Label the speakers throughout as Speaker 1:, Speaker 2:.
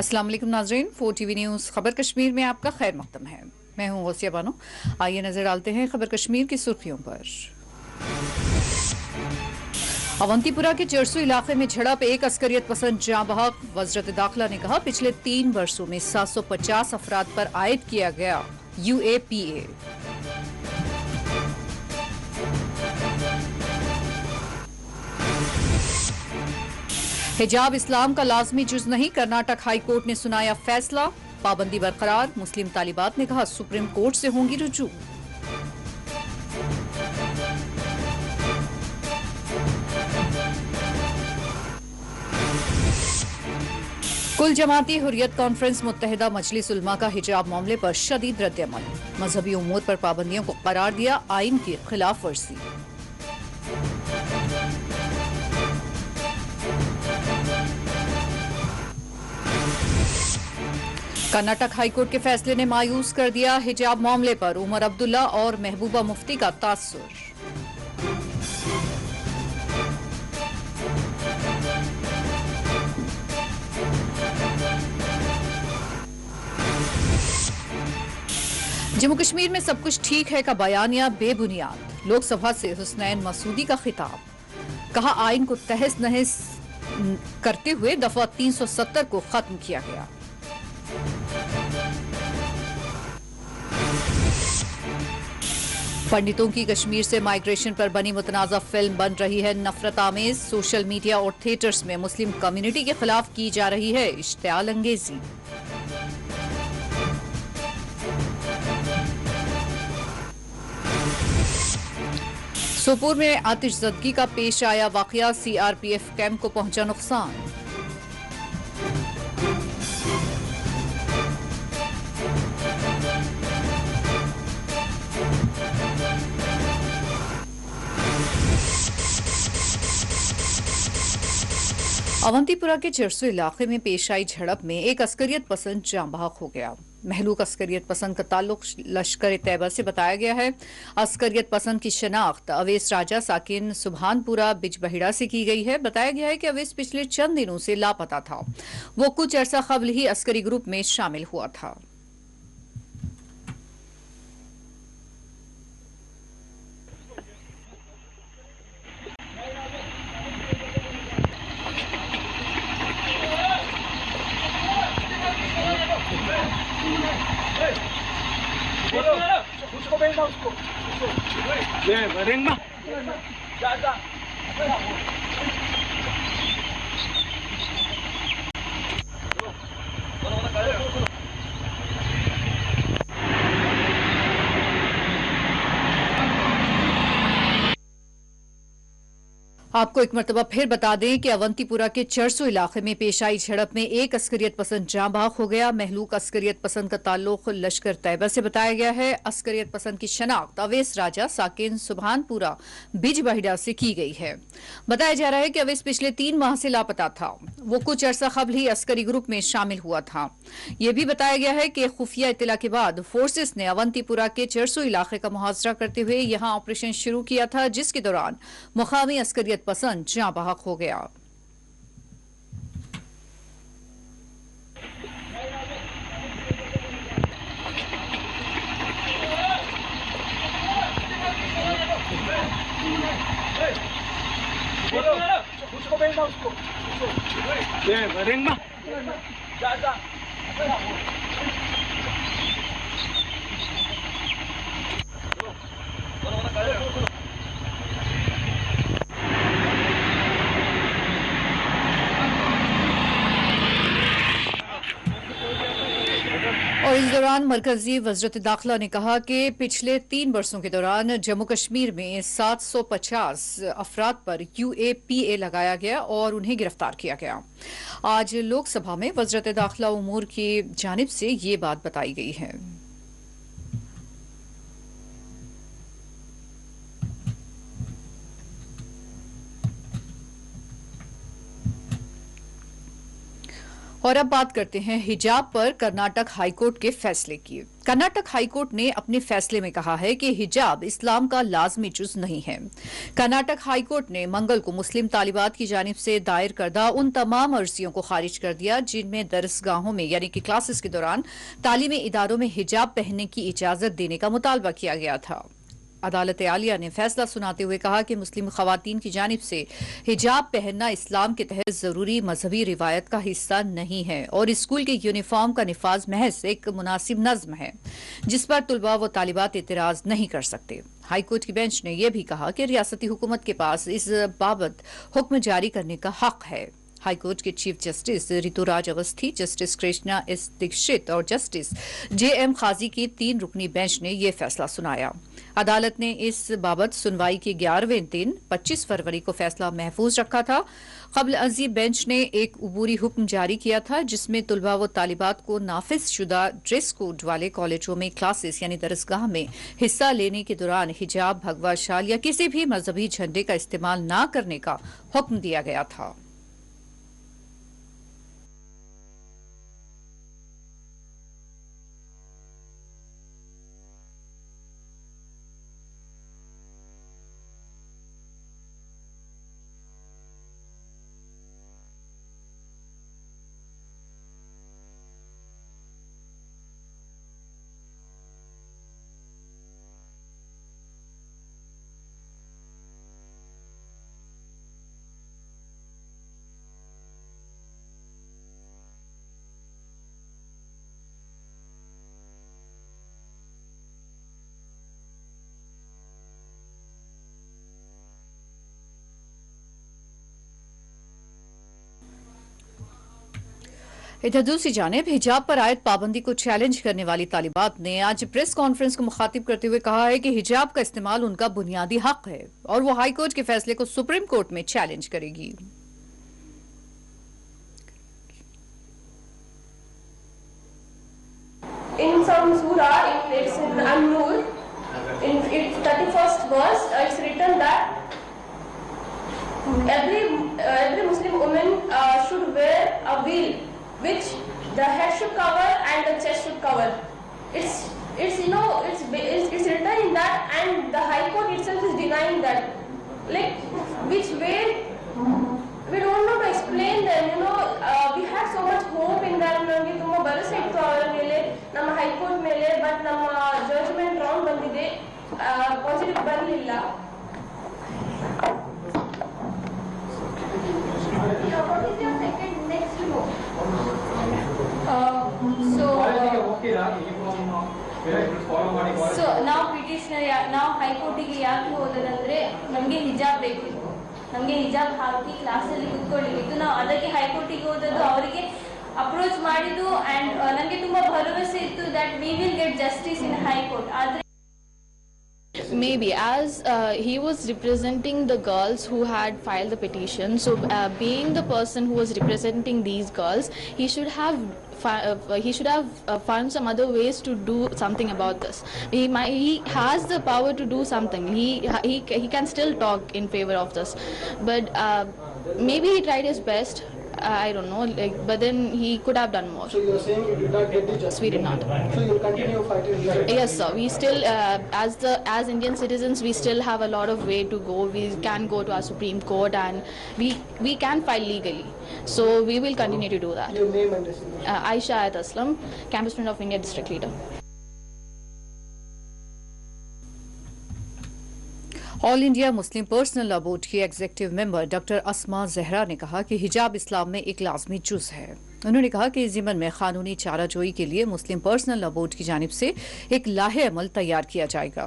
Speaker 1: अस्सलाम वालेकुम नाजरीन, 4 टीवी न्यूज़ खबर कश्मीर में आपका खैर मकदम है। मैं हूं गौसिया बानो। आइए नजर डालते हैं खबर कश्मीर की सुर्खियों पर। अवंतीपुरा के चरसू इलाके में झड़प, एक अस्करियत पसंद जाँ बहक। वज़रत दाखिला ने कहा पिछले 3 वर्षों में 750 अफराद पर आयद किया गया UAPA। हिजाब इस्लाम का लाजमी जुज नहीं, कर्नाटक हाई कोर्ट ने सुनाया फैसला। पाबंदी बरकरार, मुस्लिम तालिबात ने कहा सुप्रीम कोर्ट से होंगी रुजू। कुल जमाती हुर्रियत कॉन्फ्रेंस मुत्तहिदा मजलिस उलमा का हिजाब मामले पर शदीद रद्द-ए-अमल। मजहबी उमूर पर पाबंदियों को करार दिया आइन की खिलाफ वर्जी। कर्नाटक हाईकोर्ट के फैसले ने मायूस कर दिया हिजाब मामले पर उमर अब्दुल्ला और महबूबा मुफ्ती का तासुर। जम्मू कश्मीर में सब कुछ ठीक है का बयानिया बेबुनियाद। लोकसभा से हुसनैन मसूदी का खिताब, कहा आइन को तहस नहस करते हुए दफा 370 को खत्म किया गया। पंडितों की कश्मीर से माइग्रेशन पर बनी मुतनाज़ा फिल्म बन रही है नफरत आमेज। सोशल मीडिया और थिएटर्स में मुस्लिम कम्युनिटी के खिलाफ की जा रही है इश्तियाल अंगेजी। सोपोर में आतिशज़दगी का पेश आया वाकया, CRPF कैंप को पहुंचा नुकसान। अवंतीपुरा के चरसू इलाके में पेश आई झड़प में एक अस्करियत पसंद जाँ बहक हो गया। महलूक अस्करियत पसंद का ताल्लुक लश्कर तैयबा से बताया गया है। अस्करियत पसंद की शनाख्त अवैस राजा साकिन सुभानपुरा बिजबहिड़ा से की गई है। बताया गया है कि अवैस पिछले चंद दिनों से लापता था। वो कुछ अरसा कबल ही अस्करी ग्रुप में शामिल हुआ था। आपको एक मरतबा फिर बता दें कि अवंतीपुरा के चरसू इलाके में पेश आई झड़प में एक अस्करियत पसंद जाँ बहक हो गया। महलूक अस्करियत पसंद का ताल्लुक लश्कर तैयबा से बताया गया है। अस्करियत पसंद की शनाख्त अवैस राजा साकिन सुभानपुरा बिजबहिड़ा से की गई है। बताया जा रहा है कि अवैस पिछले 3 माह से लापता था। वो कुछ अरसा कबल ही अस्करी ग्रुप में शामिल हुआ था। यह भी बताया गया है कि खुफिया इत्तला के बाद फोर्सेस ने अवंतीपुरा के चरसू इलाके का मुहासरा करते हुए यहां ऑपरेशन शुरू किया था, जिसके दौरान मुकामी अस्करियत पसंद जाँ बहक हो गया। और इस दौरान मरकजी वज़रत दाखिला ने कहा कि पिछले 3 वर्षों के दौरान जम्मू कश्मीर में 750 अफराद पर UAPA लगाया गया और उन्हें गिरफ्तार किया गया। आज लोकसभा में वज़रत दाखिला उमूर की जानिब से ये बात बताई गई है। और अब बात करते हैं हिजाब पर कर्नाटक हाईकोर्ट के फैसले की। कर्नाटक हाईकोर्ट ने अपने फैसले में कहा है कि हिजाब इस्लाम का लाजमी जुज नहीं है। कर्नाटक हाईकोर्ट ने मंगल को मुस्लिम तालिबात की जानिब से दायर करदा उन तमाम अर्जियों को खारिज कर दिया जिनमें दरसगाहों में यानी कि क्लासेस के दौरान तालीमी इदारों में हिजाब पहनने की इजाजत देने का मुतालबा किया गया था। अदालत आलिया ने फैसला सुनाते हुए कहा कि मुस्लिम खवातीन की जानिब से हिजाब पहनना इस्लाम के तहत जरूरी मजहबी रिवायत का हिस्सा नहीं है और स्कूल के यूनिफॉर्म का निफाज महज एक मुनासिब नज्म है जिस पर तुलबा व तालिबात एतराज नहीं कर सकते। हाईकोर्ट की बेंच ने यह भी कहा कि रियासती हुकूमत के पास इस बाबत हुक्म जारी करने का हक है। हाईकोर्ट के chief justice Rituraj Awasthi, justice Krishna S Dixit और जस्टिस जे.एम. खाजी की 3 रुकनी बेंच ने यह फैसला सुनाया। अदालत ने इस बाबत सुनवाई के 11वें दिन 25 फरवरी को फैसला महफूज रखा था। कबल अजी बेंच ने एक उबूरी हुक्म जारी किया था जिसमें तुलबा व तालिबात को नाफिज शुदा ड्रेस कोड वाले कॉलेजों में क्लासेस यानी दरसगाह में हिस्सा लेने के दौरान हिजाब, भगवा शाल या किसी भी मजहबी झंडे का इस्तेमाल न करने का हुक्म दिया गया था। इधर दूसरी जानिब हिजाब पर आयत पाबंदी को चैलेंज करने वाली तालिबात ने आज प्रेस कॉन्फ्रेंस को मुखातिब करते हुए कहा है कि हिजाब का इस्तेमाल उनका बुनियादी हक है और वो हाईकोर्ट के फैसले को सुप्रीम कोर्ट में चैलेंज करेगी।
Speaker 2: In some surah, it's in An-Nur, in its 31st verse, it's written that every Muslim woman should wear a veil, which the head should cover and the chest should cover. It's written in that, and the High Court itself is denying that. Like, which way? We don't know to explain them. We had so much hope in that. ನಮಗೆ ತುಂಬಾ ಭರವಸೆ ಇತ್ತು ಅವರ ಮೇಲೆ, ನಮ್ಮ high court ಮೇಲೆ. But ನಮ್ಮ judgment wrong ಬಂದಿದೆ, ಪಾಸಿಟಿವ್ ಬರಲಿಲ್ಲ.
Speaker 3: ಸೊ ನಾವು ಪಿಟಿಷನರ್ ನಾವು ಹೈಕೋರ್ಟಿಗೆ ಯಾಕೆ ಹೋದದಂದ್ರೆ ನಮಗೆ ಹಿಜಾಬ್ ಬೇಕಿತ್ತು, ನಮಗೆ ಹಿಜಾಬ್ ಹಾಕಿ ಕ್ಲಾಸಲ್ಲಿ ಕುತ್ಕೊಳ್ಳಿತ್ತು. ನಾವು ಅದಕ್ಕೆ ಹೈಕೋರ್ಟಿಗೆ ಹೋದದ್ದು, ಅವರಿಗೆ ಅಪ್ರೋಚ್ ಮಾಡಿದ್ದು. ಆ್ಯಂಡ್ ನನಗೆ ತುಂಬ ಭರವಸೆ ಇತ್ತು that we will get justice in high court. ಆದರೆ
Speaker 4: maybe as he was representing the girls who had filed the petition, so being the person who was representing these girls, he should have found some other ways to do something about this. He has the power to do something. He can still talk in favor of this, but maybe he tried his best. I don't know, but then he could have done more.
Speaker 5: So you are saying you did not get the justice?
Speaker 4: We did not.
Speaker 5: So you will continue fighting?
Speaker 4: Yes, sir. We still, as Indian citizens, we still have a lot of way to go. We can go to our Supreme Court and we can file legally. So we will continue to do that.
Speaker 5: Your name and designation?
Speaker 4: Aisha Ayat Aslam, Campus Friend of India District Leader.
Speaker 1: All India Muslim personal law board की executive member doctor अस्मा जहरा ने कहा कि हिजाब इस्लाम में एक लाजमी जुज है। उन्होंने कहा कि इस ज़िमन में कानूनी चाराजोई के लिए मुस्लिम पर्सनल लॉ बोर्ड की जानिब से एक लाहे अमल तैयार किया जाएगा।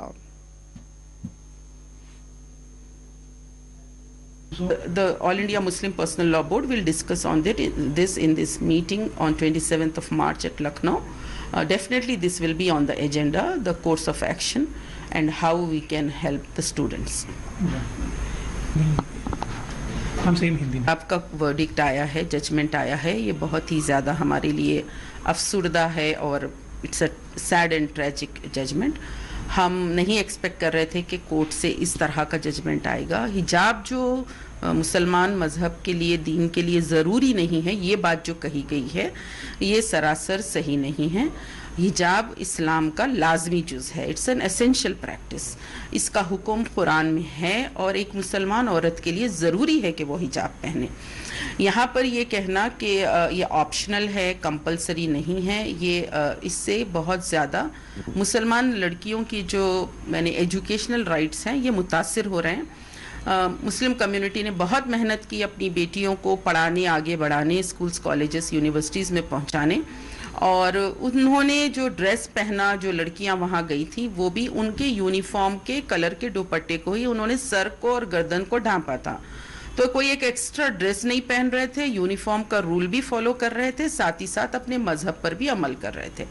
Speaker 6: The All India Muslim Personal Law Board will discuss on this in this meeting on 27th of March at Lucknow. Definitely this will be on the agenda, the course of action and how we can help the students.
Speaker 7: हम same Hindi में
Speaker 6: आपका verdict आया है, judgement आया है, ये बहुत ही ज़्यादा हमारे लिए अफसुर्दा है और it's a sad and tragic judgment. हम नहीं एक्सपेक्ट कर रहे थे कि कोर्ट से इस तरह का जजमेंट आएगा। हिजाब जो मुसलमान मज़हब के लिए, दीन के लिए ज़रूरी नहीं है, ये बात जो कही गई है ये सरासर सही नहीं है। हिजाब इस्लाम का लाजमी जुज़ है, इट्स एन एसेंशियल प्रैक्टिस। इसका हुक्म कुरान में है और एक मुसलमान औरत के लिए ज़रूरी है कि वो हिजाब पहने। यहाँ पर ये कहना कि ये ऑप्शनल है, कंपलसरी नहीं है, ये इससे बहुत ज़्यादा मुसलमान लड़कियों की जो एजुकेशनल राइट्स हैं ये मुतासिर हो रहे हैं। मुस्लिम कम्युनिटी ने बहुत मेहनत की अपनी बेटियों को पढ़ाने, आगे बढ़ाने, स्कूल्स, कॉलेजेस, यूनिवर्सिटीज़ में पहुँचाने, और उन्होंने जो ड्रेस पहना, जो लड़कियां वहां गई थी, वो भी उनके यूनिफॉर्म के कलर के दुपट्टे को ही उन्होंने सर को और गर्दन को ढांपा था। तो कोई एक एक्स्ट्रा ड्रेस नहीं पहन रहे थे, यूनिफॉर्म का रूल भी फॉलो कर रहे थे, साथ ही साथ अपने मजहब पर भी अमल कर रहे थे।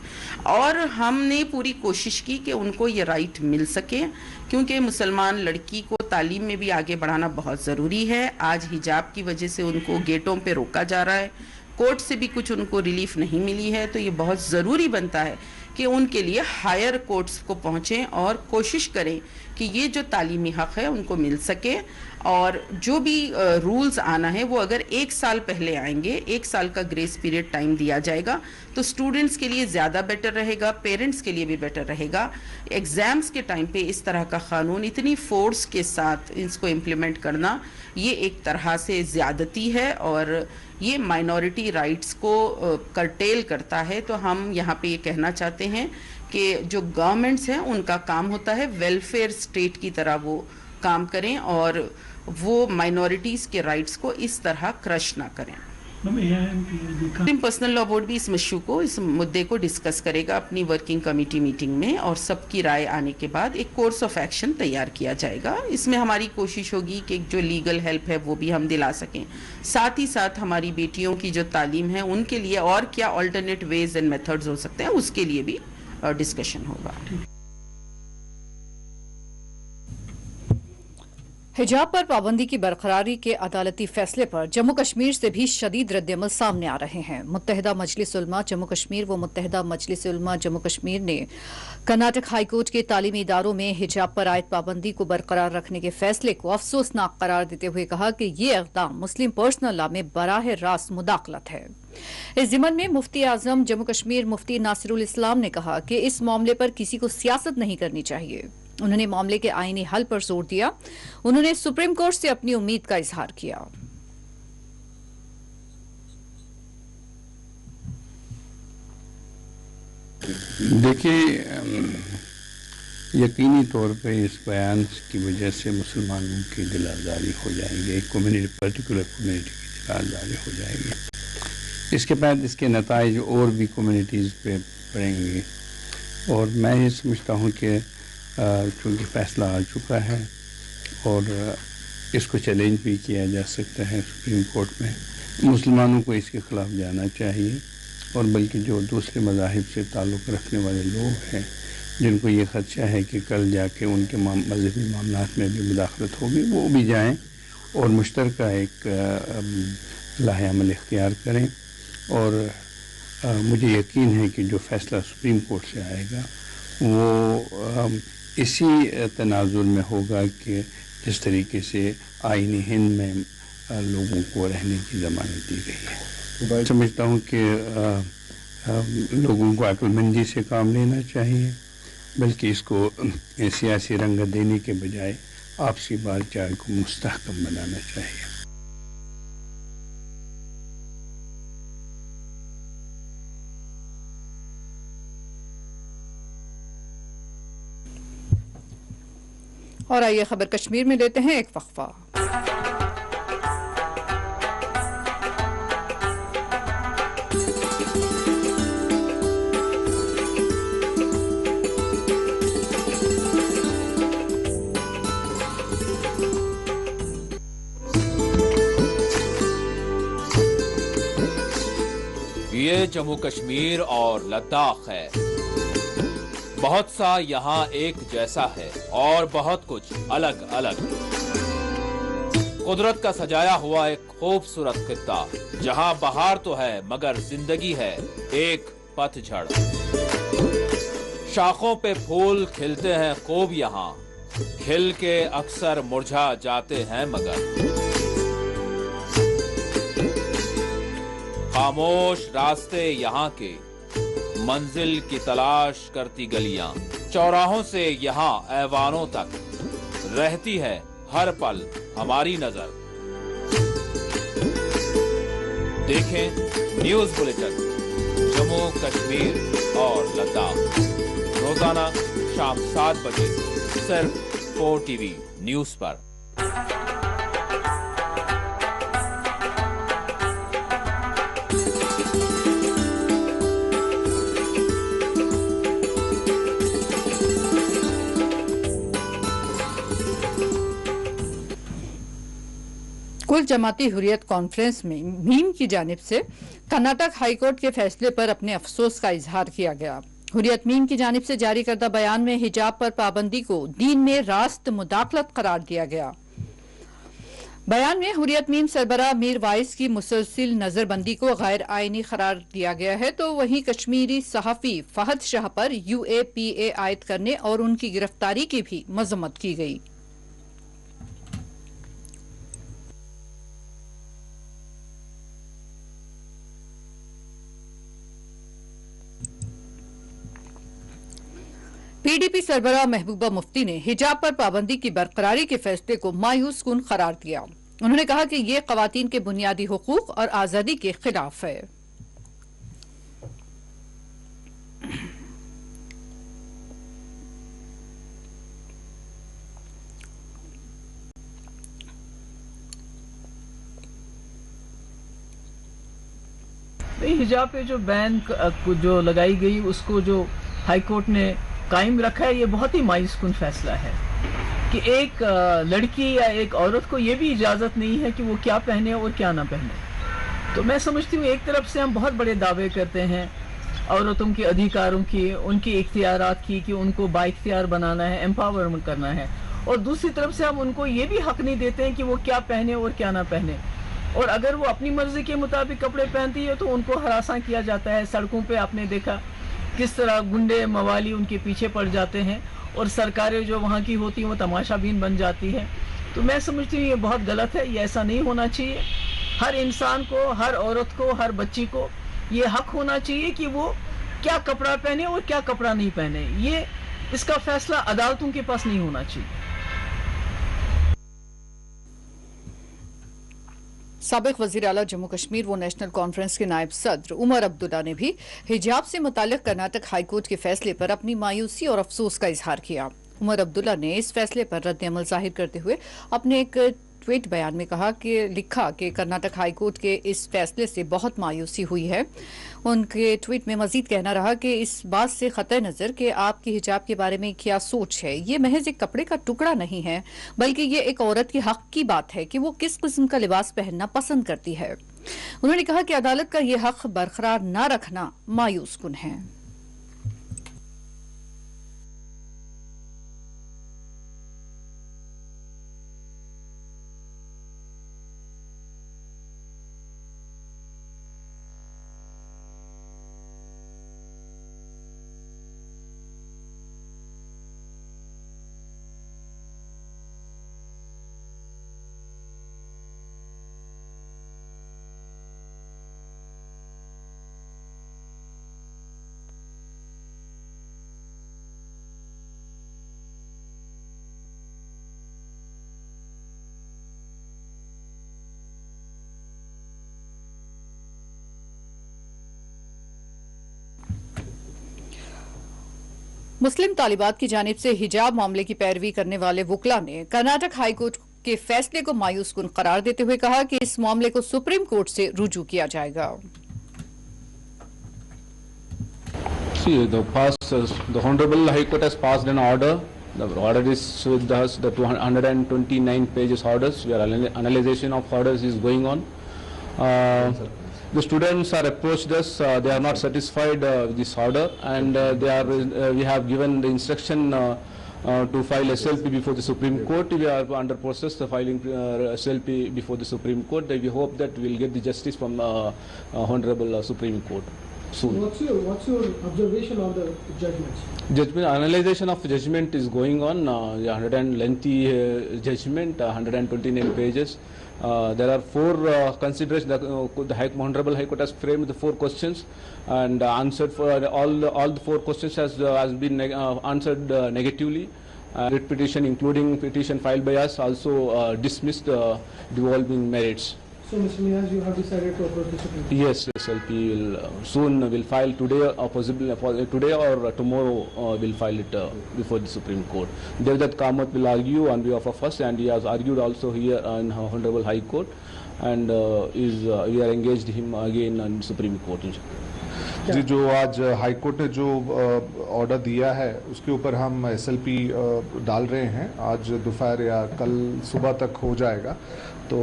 Speaker 6: और हमने पूरी कोशिश की कि उनको ये राइट मिल सके, क्योंकि मुसलमान लड़की को तालीम में भी आगे बढ़ाना बहुत ज़रूरी है। आज हिजाब की वजह से उनको गेटों पे रोका जा रहा है, कोर्ट से भी कुछ उनको रिलीफ नहीं मिली है, तो ये बहुत ज़रूरी बनता है कि उनके लिए हायर कोर्ट्स को पहुँचें और कोशिश करें कि ये जो तालीमी हक़ है उनको मिल सके। और जो भी रूल्स आना है वो अगर 1 साल पहले आएंगे, 1 साल का ग्रेस पीरियड टाइम दिया जाएगा, तो स्टूडेंट्स के लिए ज़्यादा बेटर रहेगा, पेरेंट्स के लिए भी बेटर रहेगा। एग्ज़ाम्स के टाइम पे इस तरह का क़ानून इतनी फोर्स के साथ इसको इम्प्लीमेंट करना, ये एक तरह से ज़्यादती है और ये माइनॉरिटी राइट्स को करटेल करता है। तो हम यहाँ पे ये कहना चाहते हैं कि जो गवर्नमेंट्स हैं उनका काम होता है वेलफेयर स्टेट की तरह वो काम करें और वो माइनॉरिटीज़ के राइट्स को इस तरह क्रश ना करें। मुस्लिम पर्सनल लॉ बोर्ड भी इस इशू को, इस मुद्दे को डिस्कस करेगा अपनी वर्किंग कमेटी मीटिंग में, और सबकी राय आने के बाद एक कोर्स ऑफ एक्शन तैयार किया जाएगा। इसमें हमारी कोशिश होगी कि जो लीगल हेल्प है वो भी हम दिला सकें, साथ ही साथ हमारी बेटियों की जो तालीम है उनके लिए और क्या ऑल्टरनेट वेज एंड मेथड्स हो सकते हैं उसके लिए भी डिस्कशन होगा।
Speaker 1: हिजाब पर पाबंदी की बरकरारी के अदालती फैसले पर जम्मू कश्मीर से भी शदीद रद्दअमल सामने आ रहे हैं। मुत्तहिदा मजलिस उलमा जम्मू कश्मीर व मुत्तहिदा मजलिस उलमा जम्मू कश्मीर ने कर्नाटक हाईकोर्ट के तालीमी इदारों में हिजाब पर आयद पाबंदी को बरकरार रखने के फैसले को अफसोसनाक करार देते हुए कहा कि ये इक़दाम मुस्लिम पर्सनल लॉ में बराह रास्त मुदाखलत है। इस ज़िमन में मुफ्ती आजम जम्मू कश्मीर मुफ्ती नासिरुल इस्लाम ने कहा कि इस मामले पर किसी को सियासत नहीं करनी चाहिए। उन्होंने मामले के आईनी हल पर जोर दिया। उन्होंने सुप्रीम कोर्ट से अपनी उम्मीद का इजहार किया।
Speaker 8: देखिए, यकीनी तौर पे इस बयान की वजह से मुसलमानों की दिल आज़ारी हो जाएगी, एक कम्युनिटी, पर्टिकुलर कम्युनिटी की दिल आज़ारी हो जाएगी। इसके बाद इसके नताइज और भी कम्युनिटीज़ पे पड़ेंगे। और मैं ये समझता हूँ कि चूँकि फ़ैसला आ चुका है और इसको चैलेंज भी किया जा सकता है सुप्रीम कोर्ट में, मुसलमानों को इसके ख़िलाफ़ जाना चाहिए। और बल्कि जो दूसरे मज़ाहिब से ताल्लुक़ रखने वाले लोग हैं जिनको ये ख़दशा है कि कल जाके उनके मज़हबी मामलात में भी मुदाखलत होगी, वो भी जाएँ और मुश्तरका एक लाहे-अमल इख्तियार करें। और मुझे यकीन है कि जो फ़ैसला सुप्रीम कोर्ट से आएगा वो इसी तनाजुर में होगा कि जिस तरीके से आईनी हिंद में लोगों को रहने की ज़मानत दी गई है। मैं समझता हूँ कि लोगों को अक्लमंदी से काम लेना चाहिए, बल्कि इसको सियासी रंगत देने के बजाय आपसी भाईचारे को मुस्तहकम बनाना चाहिए।
Speaker 1: और आइए खबर कश्मीर में लेते हैं एक वक्फा।
Speaker 9: ये जम्मू कश्मीर और लद्दाख है। बहुत सा यहाँ एक जैसा है और बहुत कुछ अलग अलग। कुदरत का सजाया हुआ एक खूबसूरत खित्ता जहाँ बहार तो है मगर जिंदगी है एक पतझड़। शाखों पे फूल खिलते हैं खूब यहाँ, खिल के अक्सर मुरझा जाते हैं मगर। खामोश रास्ते यहाँ के, मंजिल की तलाश करती गलियां, चौराहों से यहाँ ऐवानों तक रहती है हर पल हमारी नजर। देखें न्यूज बुलेटिन जम्मू कश्मीर और लद्दाख रोजाना शाम 7 बजे सिर्फ 4 टीवी न्यूज पर।
Speaker 1: कुल जमाती हुर्रियत कॉन्फ्रेंस में मीम की जानिब से कर्नाटक हाईकोर्ट के फैसले पर अपने अफसोस का इजहार किया गया। हुर्रियत मीम की जानिब से जारी करदा बयान में हिजाब पर पाबंदी को दीन में रास्त मुदाखलत करार दिया गया। बयान में हुर्रियत मीम सरबराह मीर वाइस की मुसलसिल नजरबंदी को गैर आईनी करार दिया गया है, तो वहीं कश्मीरी सहाफी फहद शाह पर UAPA आयद करने और उनकी गिरफ्तारी की भी मजम्मत की गई। PDP सरबराह महबूबा मुफ्ती ने हिजाब पर पाबंदी की बरकरारी के फैसले को मायूस कुन करार दिया। उन्होंने कहा कि ये खवातीन के बुनियादी हुकूक और आजादी के खिलाफ है।
Speaker 10: हिजाब पे जो बैन जो लगाई गई उसको जो हाई कोर्ट ने कायम रखा है, ये बहुत ही मायूस कुन फैसला है कि एक लड़की या एक औरत को ये भी इजाजत नहीं है कि वो क्या पहने और क्या ना पहने। तो मैं समझती हूँ एक तरफ से हम बहुत बड़े दावे करते हैं औरतों के अधिकारों की, उनकी इख्तियारात की कि उनको बाइख्तियार बनाना है, एम्पावरमेंट करना है, और दूसरी तरफ से हम उनको ये भी हक नहीं देते हैं कि वो क्या पहने और क्या ना पहने। और अगर वो अपनी मर्जी के मुताबिक कपड़े पहनती है तो उनको हरासा किया जाता है। सड़कों पे आपने देखा किस तरह गुंडे मवाली उनके पीछे पड़ जाते हैं और सरकारें जो वहाँ की होती हैं वो तमाशाबीन बन जाती है। तो मैं समझती हूँ ये बहुत गलत है, ये ऐसा नहीं होना चाहिए। हर इंसान को, हर औरत को, हर बच्ची को ये हक होना चाहिए कि वो क्या कपड़ा पहने और क्या कपड़ा नहीं पहने। ये इसका फैसला अदालतों के पास नहीं होना चाहिए।
Speaker 1: साबिक वजीर आला जम्मू कश्मीर व नेशनल कॉन्फ्रेंस के नायब सदर उमर अब्दुल्ला ने भी हिजाब से मुतालिक कर्नाटक हाईकोर्ट के फैसले पर अपनी मायूसी और अफसोस का इजहार किया। उमर अब्दुल्ला ने इस फैसले पर रद्द-ए-अमल जाहिर करते हुए अपने एक ट्वीट बयान में लिखा कि कर्नाटक हाईकोर्ट के इस फैसले से बहुत मायूसी हुई है। उनके ट्वीट में मजीद कहना रहा कि इस बात से क़तई नज़र कि आपकी हिजाब के बारे में क्या सोच है, ये महज एक कपड़े का टुकड़ा नहीं है, बल्कि ये एक औरत के हक की बात है कि वो किस किस्म का लिबास पहनना पसंद करती है। उन्होंने कहा कि अदालत का ये हक बरकरार न रखना मायूस कुन है। मुस्लिम तालिबात की जानिब से हिजाब मामले की पैरवी करने वाले वुकला ने कर्नाटक हाईकोर्ट के फैसले को मायूस कुन करार देते हुए कहा कि इस मामले को सुप्रीम कोर्ट से रुजू किया जाएगा।
Speaker 11: The Honorable High Court has passed an order. The order is with us, the 229 pages orders. We are analyzation of orders is going on. The students are approached us. They are not satisfied with this order, and we have given the instruction to file SLP before the Supreme Court. We are under process of filing SLP before the Supreme Court. We hope that we will get the justice from Honorable Supreme Court. soon.
Speaker 5: What's your observation of the judgments?
Speaker 11: Judgment analyzation of judgment is going on. 100 lengthy judgment, 129 pages. There are four considerations. The Honorable High Court has framed the four questions and answered for all the four questions has been answered negatively. Writ petition, including petition filed by us, also dismissed devolving merits.
Speaker 5: So, Mr. Niyaz, you have decided to approach the Supreme Court?
Speaker 11: Yes, SLP will soon will file today, or possibly today or tomorrow will file it before the Supreme Court. Devdutt Kamath will argue on behalf of us, and he has argued also here in Honorable High Court, and we are engaged him again on Supreme Court.
Speaker 12: जी, जो आज high court ने जो order दिया है उसके ऊपर हम SLP डाल रहे हैं। आज दोपहर या कल सुबह तक हो जाएगा। तो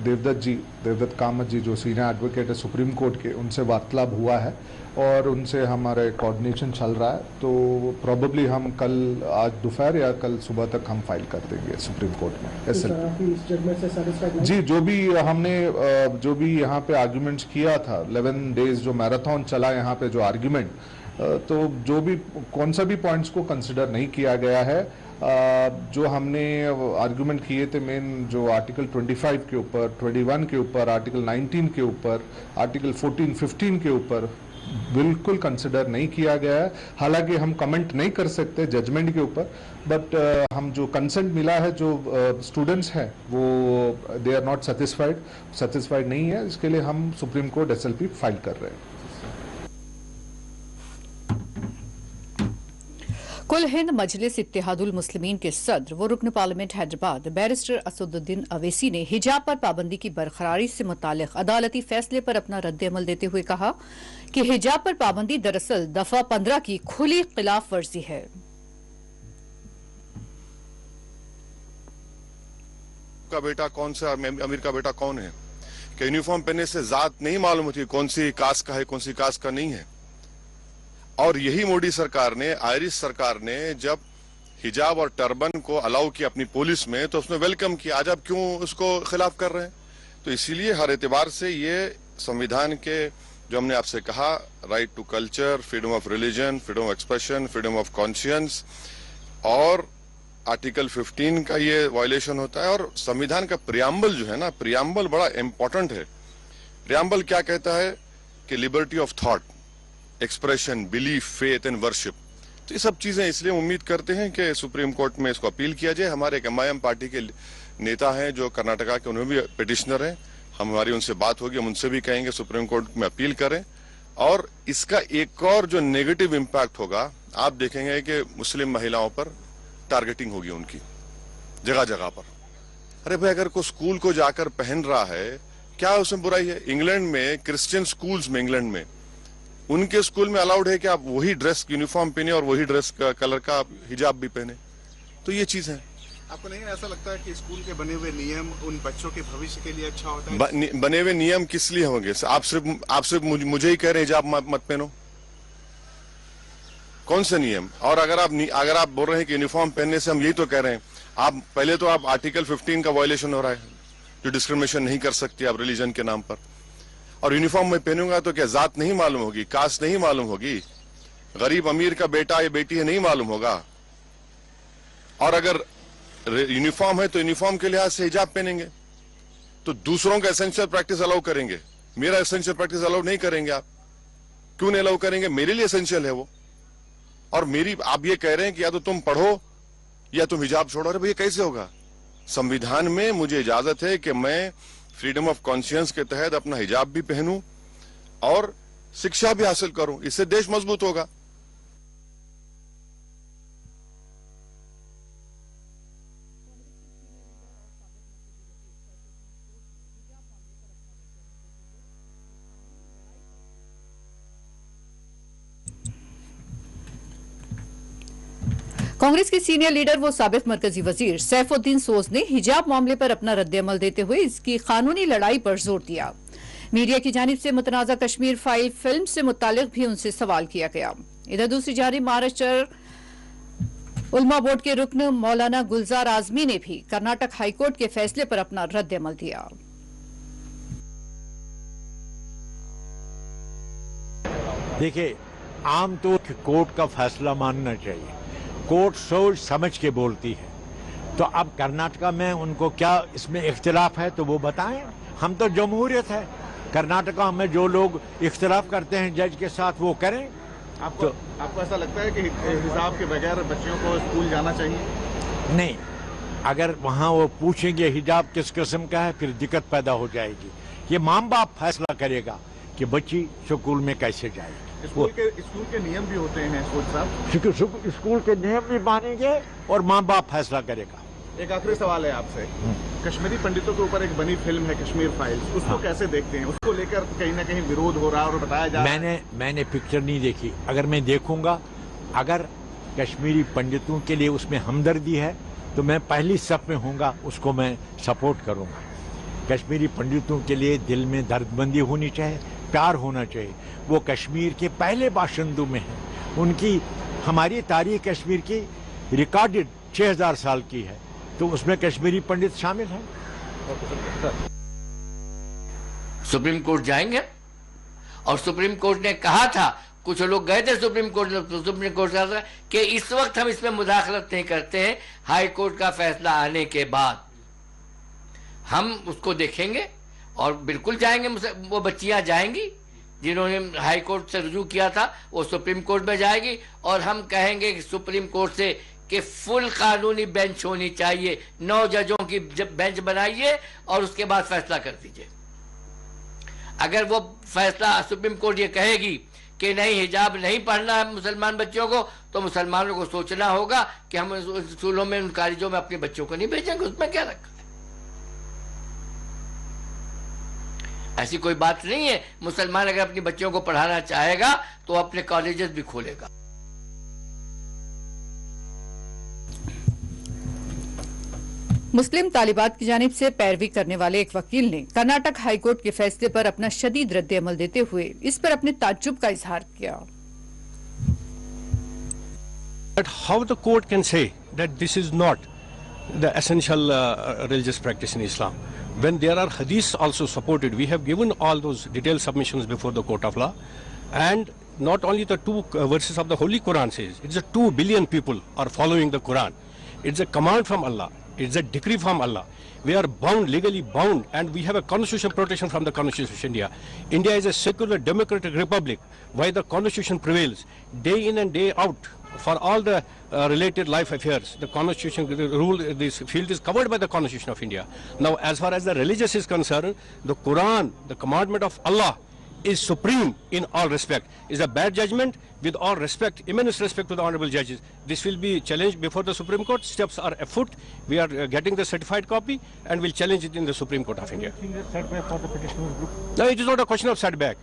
Speaker 12: देवदत्त कामत जी जो सीनियर एडवोकेट है सुप्रीम कोर्ट के, उनसे वार्तालाप हुआ है और उनसे हमारा कोऑर्डिनेशन चल रहा है। तो प्रोबेबली हम कल आज दोपहर या कल सुबह तक हम फाइल कर देंगे सुप्रीम कोर्ट में एसएलपी। जी, जो भी यहाँ पे आर्ग्यूमेंट्स किया था, 11 डेज जो मैराथन चला यहाँ पे जो आर्ग्यूमेंट, तो जो भी कौन सा भी पॉइंट्स को कंसिडर नहीं किया गया है। जो हमने आर्गुमेंट किए थे मेन जो आर्टिकल 25 के ऊपर, 21 के ऊपर, आर्टिकल 19 के ऊपर, आर्टिकल 14, 15 के ऊपर बिल्कुल कंसिडर नहीं किया गया है। हालांकि हम कमेंट नहीं कर सकते जजमेंट के ऊपर, बट हम जो कंसेंट मिला है जो स्टूडेंट्स हैं वो दे आर नॉट सेटिस्फाइड नहीं है। इसके लिए हम सुप्रीम कोर्ट एसएलपी फाइल कर रहे हैं।
Speaker 1: कुल हिंद मजलिस इत्तेहादुल मुस्लिमीन के सदर व रुकन पार्लियामेंट हैदराबाद बैरिस्टर असदुद्दीन अवैसी ने हिजाब पर पाबंदी की बरकरारी से मुतालिक अदालती फैसले पर अपना रद्द-ए-अमल देते हुए कहा कि हिजाब पर पाबंदी दरअसल दफा 15 की खुली खिलाफ वर्जी है।
Speaker 13: का बेटा कौन सा, अमीर का बेटा कौन है, कि यूनिफॉर्म पहनने से जात नहीं मालूम होती कौन सी कास्ट का है कौन सी कास्ट का नहीं है। और यही मोदी सरकार ने, आयरिश सरकार ने जब हिजाब और टर्बन को अलाउ किया अपनी पुलिस में, तो उसने वेलकम किया। आज आप क्यों उसको खिलाफ कर रहे हैं? तो इसीलिए हर एतबार से ये संविधान के जो हमने आपसे कहा, right to culture, freedom of religion, freedom of expression, freedom of conscience, और आर्टिकल 15 का ये वायलेशन होता है। और संविधान का प्रियम्बल जो है ना, प्रियम्बल बड़ा इंपॉर्टेंट है। प्रियम्बल क्या कहता है कि liberty of thought, expression, belief, faith and worship. तो ये सब चीजें, इसलिए उम्मीद करते हैं कि सुप्रीम कोर्ट में इसको अपील किया जाए। हमारे एक एमआईएम पार्टी के नेता हैं जो कर्नाटका के, उन्होंने भी पिटिशनर हैं, हमारी उनसे बात होगी, हम उनसे भी कहेंगे सुप्रीम कोर्ट में अपील करें। और इसका एक और जो नेगेटिव इम्पैक्ट होगा, आप देखेंगे कि मुस्लिम महिलाओं पर टारगेटिंग होगी उनकी जगह जगह पर। अरे भाई, अगर कोई स्कूल को जाकर पहन रहा है, क्या उसमें बुराई है? इंग्लैंड में क्रिश्चियन स्कूल्स में, इंग्लैंड में उनके स्कूल में अलाउड है कि आप वही ड्रेस यूनिफॉर्म पहने और वही ड्रेस का कलर का हिजाब भी पहने। तो ये चीज है।
Speaker 14: आपको नहीं ऐसा लगता है कि स्कूल के बने हुए नियम उन बच्चों के भविष्य के लिए अच्छा होता है?
Speaker 13: बने हुए नियम किस लिए होंगे? आप सिर्फ मुझे ही कह रहे हैं हिजाब मत पहनो? कौन से नियम? और अगर आप बोल रहे हैं कि यूनिफॉर्म पहनने से, हम यही तो कह रहे हैं, आप पहले तो आप आर्टिकल 15 का वायलेशन हो रहा है, जो डिस्क्रिमिनेशन नहीं कर सकती आप रिलीजन के नाम पर। और यूनिफॉर्म में पहनूंगा तो क्या जात नहीं मालूम होगी, कास्ट नहीं मालूम होगी, गरीब अमीर का बेटा या बेटी है नहीं मालूम होगा? और अगर यूनिफॉर्म है तो यूनिफॉर्म के लिहाज से हिजाब पहनेंगे, तो दूसरों का एसेंशियल प्रैक्टिस अलाउ करेंगे, मेरा एसेंशियल प्रैक्टिस अलाउ नहीं करेंगे। आप क्यों नहीं अलाउ करेंगे? मेरे लिए एसेंशियल है वो। और आप ये कह रहे हैं कि या तो तुम पढ़ो या तुम हिजाब छोड़ो। अरे भैया, कैसे होगा? संविधान में मुझे इजाजत है कि मैं फ्रीडम ऑफ कॉन्शियंस के तहत अपना हिजाब भी पहनूं और शिक्षा भी हासिल करूं। इससे देश मजबूत होगा।
Speaker 1: कांग्रेस के सीनियर लीडर व साबिक मरकजी वजीर सैफुद्दीन सोज ने हिजाब मामले पर अपना रद्द-ए-अमल देते हुए इसकी कानूनी लड़ाई पर जोर दिया। मीडिया की जानिब से मुतनाज़ा कश्मीर फाइल फिल्म से मुतालिक भी उनसे सवाल किया गया। इधर दूसरी जानिब महाराष्ट्र उलमा बोर्ड के रुकन मौलाना गुलजार आजमी ने भी कर्नाटक हाईकोर्ट के फैसले पर अपना रद्द-ए-अमल दिया।
Speaker 15: देखिए, आम तो कोर्ट का फैसला मानना चाहिए, कोर्ट सोच समझ के बोलती है। तो अब कर्नाटका में उनको क्या इसमें इख्तिलाफ है तो वो बताएं। हम तो जमहूरियत है, कर्नाटका में जो लोग इख्तिलाफ करते हैं जज के साथ वो करें।
Speaker 14: आपको ऐसा लगता है कि हिजाब के बगैर बच्चियों को स्कूल जाना चाहिए?
Speaker 15: नहीं, अगर वहाँ वो पूछेंगे हिजाब किस किस्म का है फिर दिक्कत पैदा हो जाएगी। ये माँ बाप फैसला करेगा कि बच्ची स्कूल में कैसे जाएगी।
Speaker 14: स्कूल के नियम भी होते हैं कोच साहब?
Speaker 15: स्कूल के नियम भी मानेंगे और माँ बाप फैसला करेगा।
Speaker 14: एक आखिरी सवाल है आपसे, कश्मीरी पंडितों के ऊपर एक बनी फिल्म है कश्मीर फाइल्स, उसको कैसे देखते हैं? उसको लेकर कहीं ना कहीं विरोध हो रहा है और बताया जा रहा है।
Speaker 15: मैंने पिक्चर नहीं देखी, अगर मैं देखूंगा, अगर कश्मीरी पंडितों के लिए उसमें हमदर्दी है तो मैं पहली सफ में होऊंगा, उसको मैं सपोर्ट करूंगा। कश्मीरी पंडितों के लिए दिल में दर्दबंदी होनी चाहिए, प्यार होना चाहिए। वो कश्मीर के पहले बाशिंदों में हैं, उनकी हमारी तारीख कश्मीर की रिकॉर्डेड 6000 साल की है, तो उसमें कश्मीरी पंडित शामिल हैं।
Speaker 16: सुप्रीम कोर्ट जाएंगे और सुप्रीम कोर्ट ने कहा था, कुछ लोग गए थे सुप्रीम कोर्ट कहा था कि इस वक्त हम इसमें मुदाखलत नहीं करते हैं, हाई कोर्ट का फैसला आने के बाद हम उसको देखेंगे और बिल्कुल जाएंगे। वो बच्चियां जाएंगी जिन्होंने हाई कोर्ट से रुजू किया था, वो सुप्रीम कोर्ट में जाएगी और हम कहेंगे कि सुप्रीम कोर्ट से कि फुल कानूनी बेंच होनी चाहिए, 9 जजों की बेंच बनाइए और उसके बाद फैसला कर दीजिए। अगर वो फैसला सुप्रीम कोर्ट ये कहेगी कि नहीं हिजाब नहीं पढ़ना है मुसलमान बच्चों को, तो मुसलमानों को सोचना होगा कि हम स्कूलों में उन कॉलेजों में अपने बच्चों को नहीं भेजेंगे। उसमें क्या रखा, ऐसी कोई बात नहीं है। मुसलमान अगर अपनी बच्चों को पढ़ाना चाहेगा तो अपने कॉलेजेस भी खोलेगा।
Speaker 1: मुस्लिम तालिबात की जानिब से पैरवी करने वाले एक वकील ने कर्नाटक हाईकोर्ट के फैसले पर अपना शदीद रद्द-ए-अमल देते हुए इस पर अपने ताज्जुब का इजहार किया।
Speaker 17: But how the court can say that this is not the essential religious practice in Islam when there are hadiths also supported? We have given all those detailed submissions before the court of law, and not only the 2 verses of the Holy Quran says, it's a 2 billion people are following the Quran. It's a command from Allah. It's a decree from Allah. We are bound, legally bound, and we have a constitutional protection from the Constitution of India. India is a secular democratic republic where the constitution prevails day in and day out for all the related life affairs. The constitution, the rule, this field is covered by the Constitution of India. Now, as far as the religious is concerned, the Quran, the commandment of Allah, is supreme in all respect. Is a bad judgment, with all respect, immense respect to the honorable judges. This will be challenged before the Supreme Court. Steps are afoot. We are getting the certified copy and will challenge it in the Supreme Court of India.
Speaker 15: Setback for the petitioner's group?
Speaker 17: No, it is not a question of setback,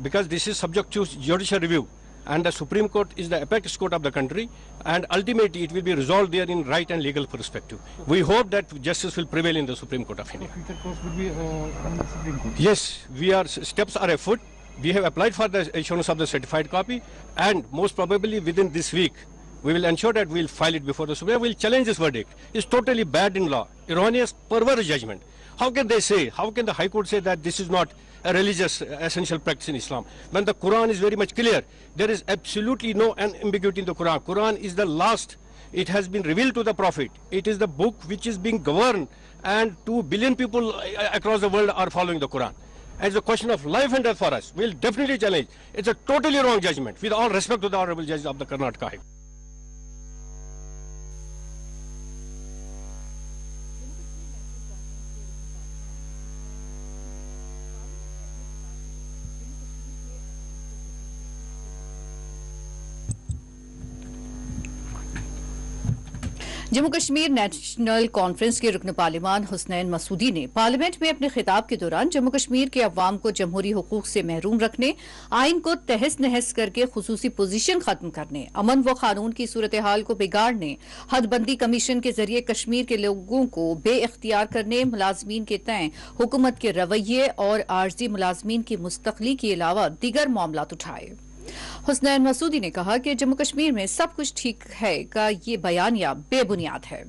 Speaker 17: because this is subject to judicial review, and the Supreme Court is the apex court of the country, and ultimately it will be resolved there in right and legal perspective. We hope that justice will prevail in the Supreme Court of India.
Speaker 15: Future course will be on the Supreme Court?
Speaker 17: Yes, steps are afoot. We have applied for the issuance of the certified copy, and most probably within this week we will ensure that we will file it before the Supreme. We will challenge this verdict. It's totally bad in law, erroneous, perverse judgment. How can they say, how can the High Court say that this is not a religious essential practice in Islam, when the Quran is very much clear? There is absolutely no ambiguity in the Quran. Quran is the last. It has been revealed to the Prophet. It is the book which is being governed, and 2 billion people across the world are following the Quran. It's a question of life and death for us. We'll definitely challenge. It's a totally wrong judgment, with all respect to the honorable judges of the Karnataka High Court.
Speaker 1: Jammu Kashmir national conference के रुकन parliament Husnain Masoodi ने parliament में अपने खिताब के दौरान जम्मू कश्मीर के अवाम को जमहूरी हुकूक से महरूम रखने, आइन को तहस नहस करके खुसूसी पोजीशन खत्म करने, अमन व कानून की सूरत हाल को बिगाड़ने, हदबंदी कमीशन के जरिए कश्मीर के लोगों को बेइख्तियार करने, मुलाजमीन के तय हुकूमत के रवैये और आर्जी मुलाजमीन की मुस्तकली के अलावा दीगर मामलात उठाए। हुसनैन मसूदी ने कहा कि जम्मू कश्मीर में सब कुछ ठीक है का ये बयानिया बेबुनियाद है।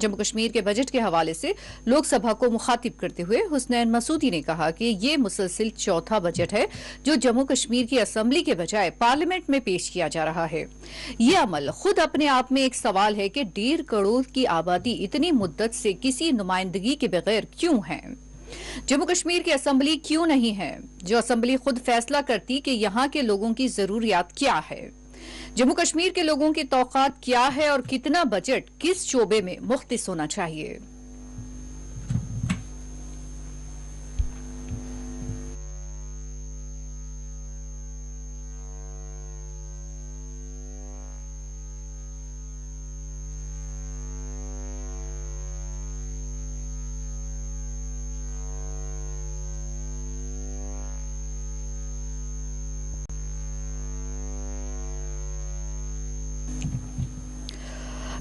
Speaker 1: जम्मू कश्मीर के बजट के हवाले से लोकसभा को मुखातिब करते हुए हुसनैन मसूदी ने कहा कि ये मुसलसिल चौथा बजट है जो जम्मू कश्मीर की असेंबली के बजाय पार्लियामेंट में पेश किया जा रहा है। ये अमल खुद अपने आप में एक सवाल है कि 1.5 करोड़ की आबादी इतनी मुद्दत से किसी नुमाइंदगी के बगैर क्यों है। जम्मू कश्मीर की असेंबली क्यों नहीं है, जो असेंबली खुद फैसला करती कि यहाँ के लोगों की जरूरियात क्या है, जम्मू कश्मीर के लोगों की तौक़ात क्या है और कितना बजट किस शोबे में मुख्तस होना चाहिए।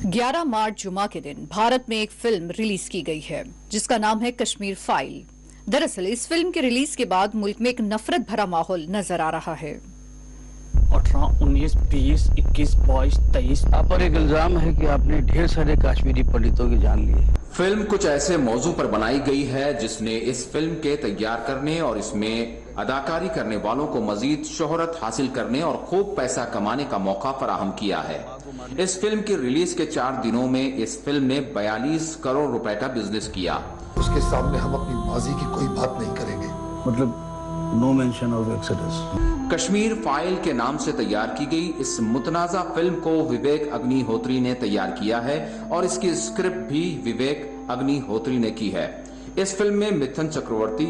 Speaker 1: ग्यारह मार्च जुमा के दिन भारत में एक फिल्म रिलीज की गई है जिसका नाम है कश्मीर फाइल। दरअसल इस फिल्म के रिलीज के बाद मुल्क में एक नफरत भरा माहौल नजर आ रहा है।
Speaker 18: 18, 19, 20, 21, 22, 23
Speaker 19: आप पर एक इल्जाम है कि आपने ढेर सारे कश्मीरी पंडितों की जान ली है।
Speaker 9: फिल्म कुछ ऐसे मौजू पर बनाई गई है जिसने इस फिल्म के तैयार करने और इसमें अदाकारी करने वालों को मजीद शोहरत हासिल करने और खूब पैसा कमाने का मौका फराहम किया है। इस फिल्म की रिलीज के 4 दिनों में इस फिल्म ने 42 करोड़ रुपए का बिजनेस किया।
Speaker 20: उसके सामने हम अपनी माजी की कोई बात नहीं करेंगे।
Speaker 19: मतलब no mention of exodus.
Speaker 9: Kashmir file के नाम से तैयार की गई इस मुतनाज़ा फिल्म को विवेक अग्निहोत्री ने तैयार किया है और इसकी स्क्रिप्ट भी विवेक अग्निहोत्री ने की है। इस फिल्म में मिथुन चक्रवर्ती,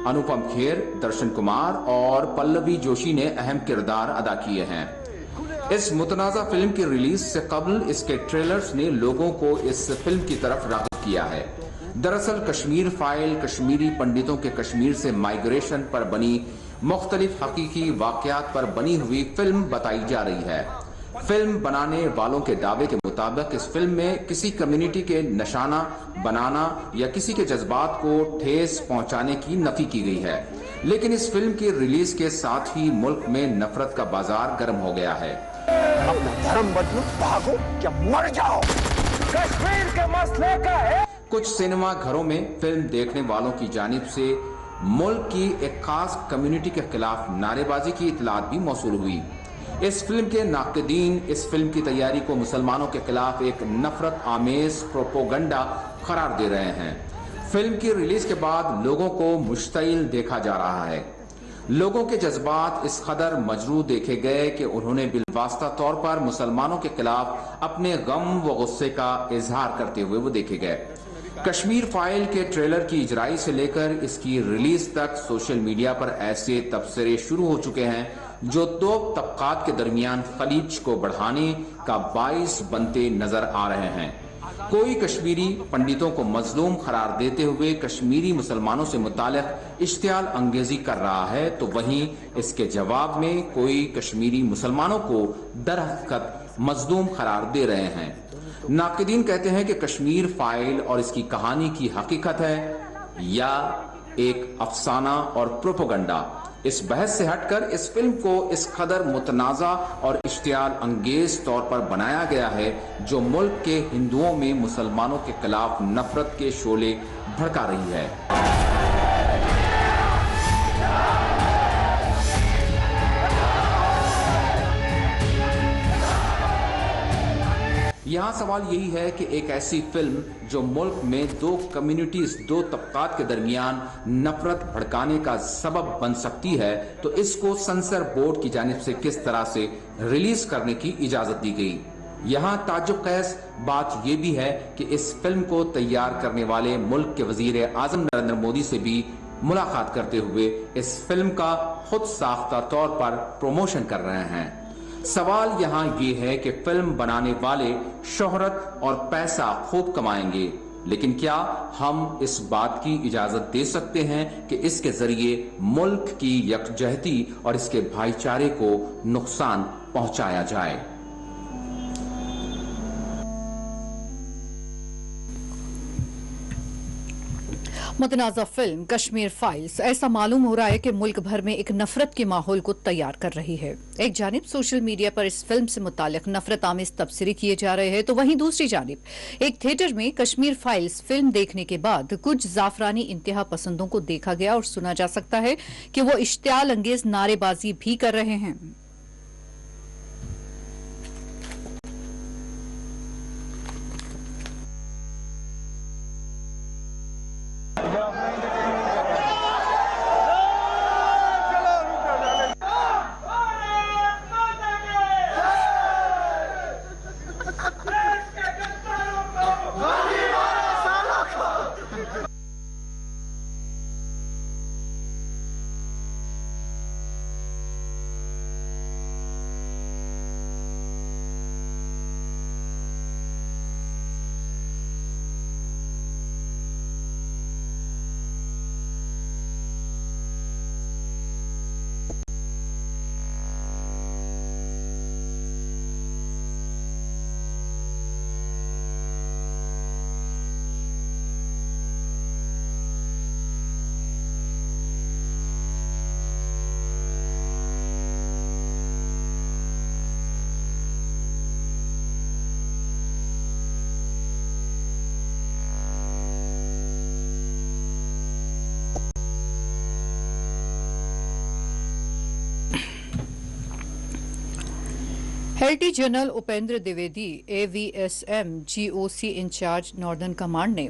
Speaker 9: अनुपम खेर, दर्शन कुमार और पल्लवी जोशी ने अहम किरदार अदा किए हैं। इस मुतनाज़ा फिल्म की रिलीज से कबल इसके ट्रेलर्स ने लोगों को इस फिल्म की तरफ राग़िब किया है। दरअसल कश्मीर फाइल कश्मीरी पंडितों के कश्मीर से माइग्रेशन पर बनी मुख्तलिफ हकीकी वाक़यात पर बनी हुई फिल्म बताई जा रही है। फिल्म बनाने वालों के दावे के मुताबिक इस फिल्म में किसी कम्युनिटी के निशाना बनाना या किसी के जज्बात को ठेस पहुंचाने की नफी की गई है। लेकिन इस फिल्म की रिलीज के साथ ही मुल्क में नफरत का बाजार गर्म हो गया है।
Speaker 20: अपना धर्म बदलो, भागो या मर जाओ, कश्मीर के मसले का है।
Speaker 9: कुछ सिनेमा घरों में फिल्म देखने वालों की जानिब से मुल्क की एक खास कम्युनिटी के खिलाफ नारेबाजी की इतलात भी मौसूल हुई। इस फिल्म के नाक़दीन इस फिल्म की तैयारी को मुसलमानों के खिलाफ एक नफरत आमेज प्रोपोगंडा करार दे रहे हैं। फिल्म की रिलीज के बाद लोगों को मुश्तइल देखा जा रहा है। लोगों के जज्बात इस कदर मजरू देखे गए कि उन्होंने बिलवास्ता तौर पर मुसलमानों के खिलाफ अपने गम व गुस्से का इजहार करते हुए वो देखे गए। कश्मीर फाइल के ट्रेलर की इजराई से लेकर इसकी रिलीज तक सोशल मीडिया पर ऐसे तबसरे शुरू हो चुके हैं जो दो तबकात के दरमियान खलीज को बढ़ाने का बाइस बनते नजर आ रहे हैं। कोई कश्मीरी पंडितों को मजलूम करार देते हुए कश्मीरी मुसलमानों से मुतालिक इश्तियाल अंगेजी कर रहा है, तो वहीं इसके जवाब में कोई कश्मीरी मुसलमानों को दरहकीकत मजलूम करार दे रहे हैं। नाक़दीन कहते हैं कि कश्मीर फाइल और इसकी कहानी की हकीकत है या एक अफसाना और प्रोपोगंडा। इस बहस से हटकर इस फिल्म को इस कदर मुतनाज़ा और इश्तियाल अंगेज तौर पर बनाया गया है जो मुल्क के हिंदुओं में मुसलमानों के खिलाफ नफरत के शोले भड़का रही है। यहाँ सवाल यही है कि एक ऐसी फिल्म जो मुल्क में दो कम्युनिटीज, दो तबकात के दरमियान नफरत भड़काने का सबब बन सकती है, तो इसको सेंसर बोर्ड की जानिब से किस तरह से रिलीज करने की इजाजत दी गई। यहाँ ताज्जुब खैज बात यह भी है कि इस फिल्म को तैयार करने वाले मुल्क के वजीर आजम नरेंद्र मोदी से भी मुलाकात करते हुए इस फिल्म का खुद साख्ता तौर पर प्रमोशन कर रहे हैं। सवाल यहाँ ये है कि फिल्म बनाने वाले शोहरत और पैसा खूब कमाएंगे, लेकिन क्या हम इस बात की इजाजत दे सकते हैं कि इसके जरिए मुल्क की यकजहती और इसके भाईचारे को नुकसान पहुंचाया जाए?
Speaker 1: मुतनाज़ा फिल्म कश्मीर फाइल्स ऐसा मालूम हो रहा है कि मुल्क भर में एक नफरत के माहौल को तैयार कर रही है। एक जानिब सोशल मीडिया पर इस फिल्म से मुतालिक नफरत आमिज तबसरे किए जा रहे हैं, तो वहीं दूसरी जानिब एक थिएटर में कश्मीर फाइल्स फिल्म देखने के बाद कुछ जाफरानी इंतहा पसंदों को देखा गया और सुना जा सकता है कि वो इश्तियाल अंगेज नारेबाजी भी कर रहे हैं। हेल्टी general Upendra Dwivedi AVSM GOC incharge northern command ने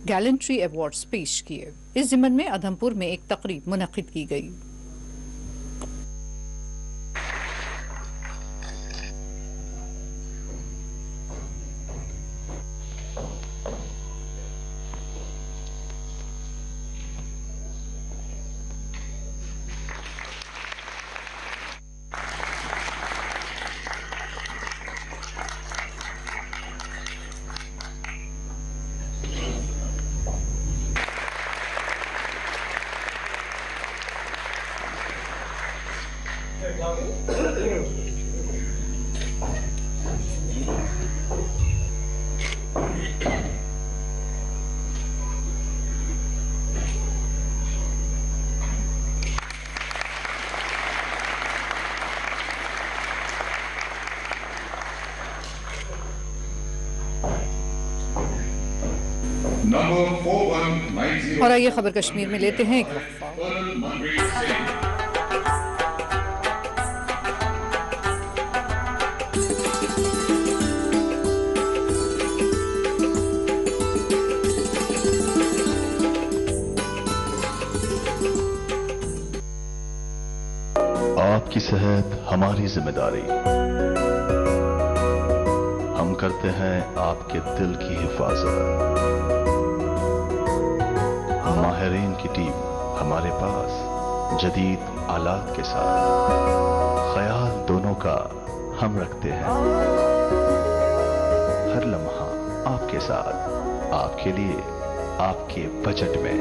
Speaker 1: गैलेंट्री अवार्ड्स पेश किए। इस जिम्मन में आदमपुर में एक तकरीब मुनक्किद की गई। और आइए खबर कश्मीर में लेते हैं एक वक्फा।
Speaker 21: आपकी सेहत हमारी जिम्मेदारी। हम करते हैं आपके दिल की हिफाजत। माहिरीन की टीम हमारे पास जदीद आलात के साथ। ख्याल दोनों का हम रखते हैं। हर लम्हा आपके साथ, आपके लिए, आपके बजट में।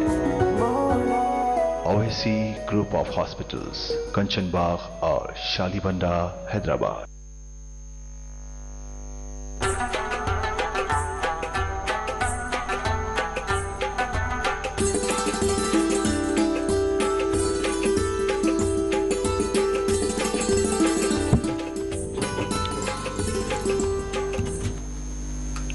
Speaker 21: OSC group of hospitals, Kanchanbagh और शालीबंडा, हैदराबाद।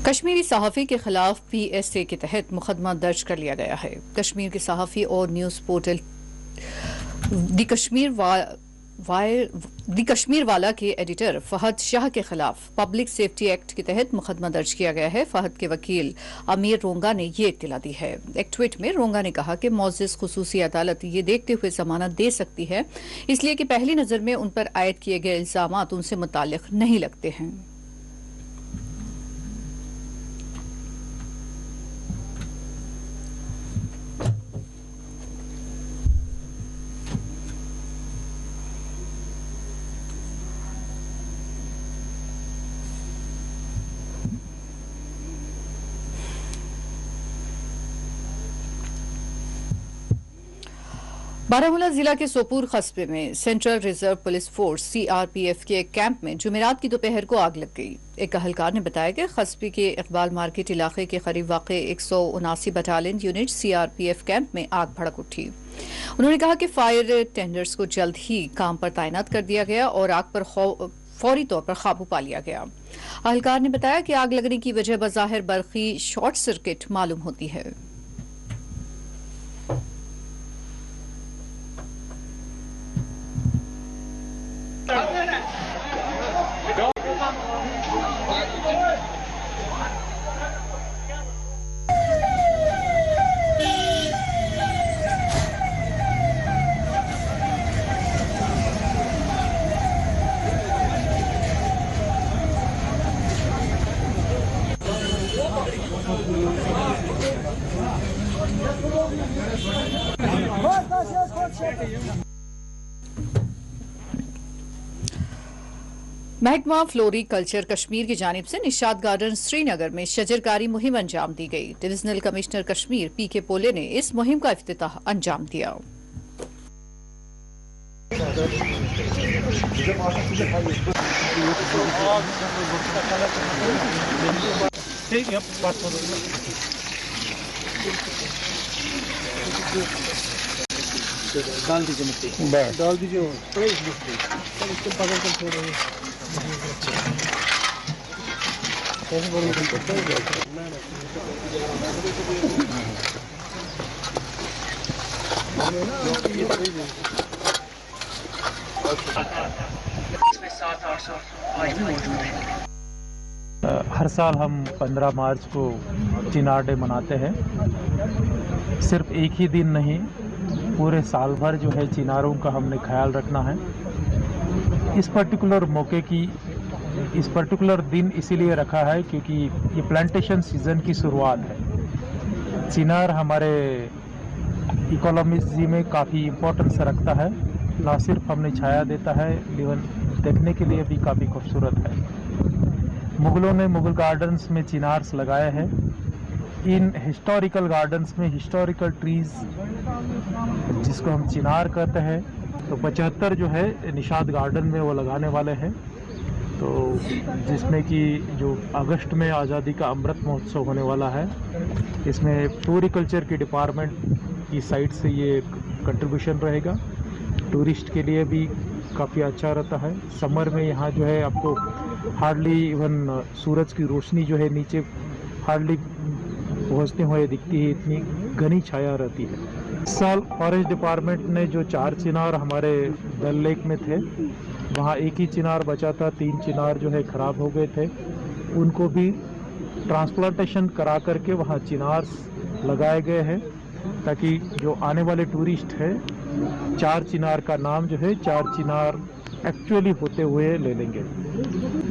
Speaker 1: कश्मीरी सहाफ़ी के खिलाफ PSA के तहत मुकदमा दर्ज कर लिया गया है। कश्मीर के सहाफ़ी और न्यूज़ पोर्टल दी कश्मीर वाला के एडिटर फहद शाह के खिलाफ पब्लिक सेफ्टी एक्ट के तहत मुकदमा दर्ज किया गया है। फहद के वकील अमीर रोंगा ने ये इत्तला दी है। एक ट्वीट में रोंगा ने कहा कि मौजिज़ खुसूसी अदालत ये देखते हुए जमानत दे सकती है, इसलिए कि पहली नज़र में उन पर आयद किए गए इल्जामात उनसे मुताल्लिक नहीं लगते हैं। बारामूला जिला के सोपुर कस्बे में central reserve police force CRPF के एक कैंप में जुमेरात की दोपहर को आग लग गई। एक अहलकार ने बताया कि कस्बे के इकबाल मार्केट इलाके के करीब वाक़ 179 बटालियन यूनिट सीआरपीएफ कैंप में आग भड़क उठी। उन्होंने कहा कि फायर टेंडर्स को जल्द ही काम पर तैनात कर दिया गया और आग पर फौरी तौर पर काबू पा लिया गया। अहलकार ने बताया कि आग लगने की वजह बज़ाहिर बरक़ी शॉर्ट सर्किट मालूम होती है। महकमा फ्लोरिकल्चर कश्मीर की जानिब से निशात गार्डन श्रीनगर में शजरकारी मुहिम अंजाम दी गई। डिविजनल कमिश्नर कश्मीर पीके पोले ने इस मुहिम का इफ्तिताह अंजाम दिया।
Speaker 5: डाल दीजिए मिट्टी, डाल दीजिए और इसके बगल से थोड़ा
Speaker 2: हर साल हम 15 मार्च को चिनार डे मनाते हैं। सिर्फ एक ही दिन नहीं, पूरे साल भर जो है चिनारों का हमने ख्याल रखना है। इस पर्टिकुलर मौके की इस पर्टिकुलर दिन इसीलिए रखा है क्योंकि ये प्लांटेशन सीज़न की शुरुआत है। चिनार हमारे इकोनॉमी में काफ़ी इम्पोर्टेंस रखता है। ना सिर्फ हमने छाया देता है, इवन देखने के लिए भी काफ़ी खूबसूरत है। मुगलों ने मुगल गार्डन्स में चिनार्स लगाए हैं। इन हिस्टोरिकल गार्डन्स में हिस्टोरिकल ट्रीज़ जिसको हम चिनार कहते हैं, तो 75 जो है निशात गार्डन में वो लगाने वाले हैं। तो जिसमें कि जो अगस्त में आज़ादी का अमृत महोत्सव होने वाला है, इसमें फ्लोरिकल्चर के डिपार्टमेंट की साइड से ये कंट्रीब्यूशन रहेगा। टूरिस्ट के लिए भी काफ़ी अच्छा रहता है। समर में यहाँ जो है आपको हार्डली इवन सूरज की रोशनी जो है नीचे हार्डली पहुँचते हुए दिखती है, इतनी घनी छाया रहती है। इस साल फॉरेस्ट डिपार्टमेंट ने जो 4 चिनार हमारे डल लेक में थे, वहाँ एक ही चिनार बचा था, 3 चिनार जो है ख़राब हो गए थे। उनको भी ट्रांसप्लांटेशन करा करके वहाँ चिनार लगाए गए हैं ताकि जो आने वाले टूरिस्ट है 4 चिनार का नाम जो है 4 चिनार एक्चुअली होते हुए ले लेंगे।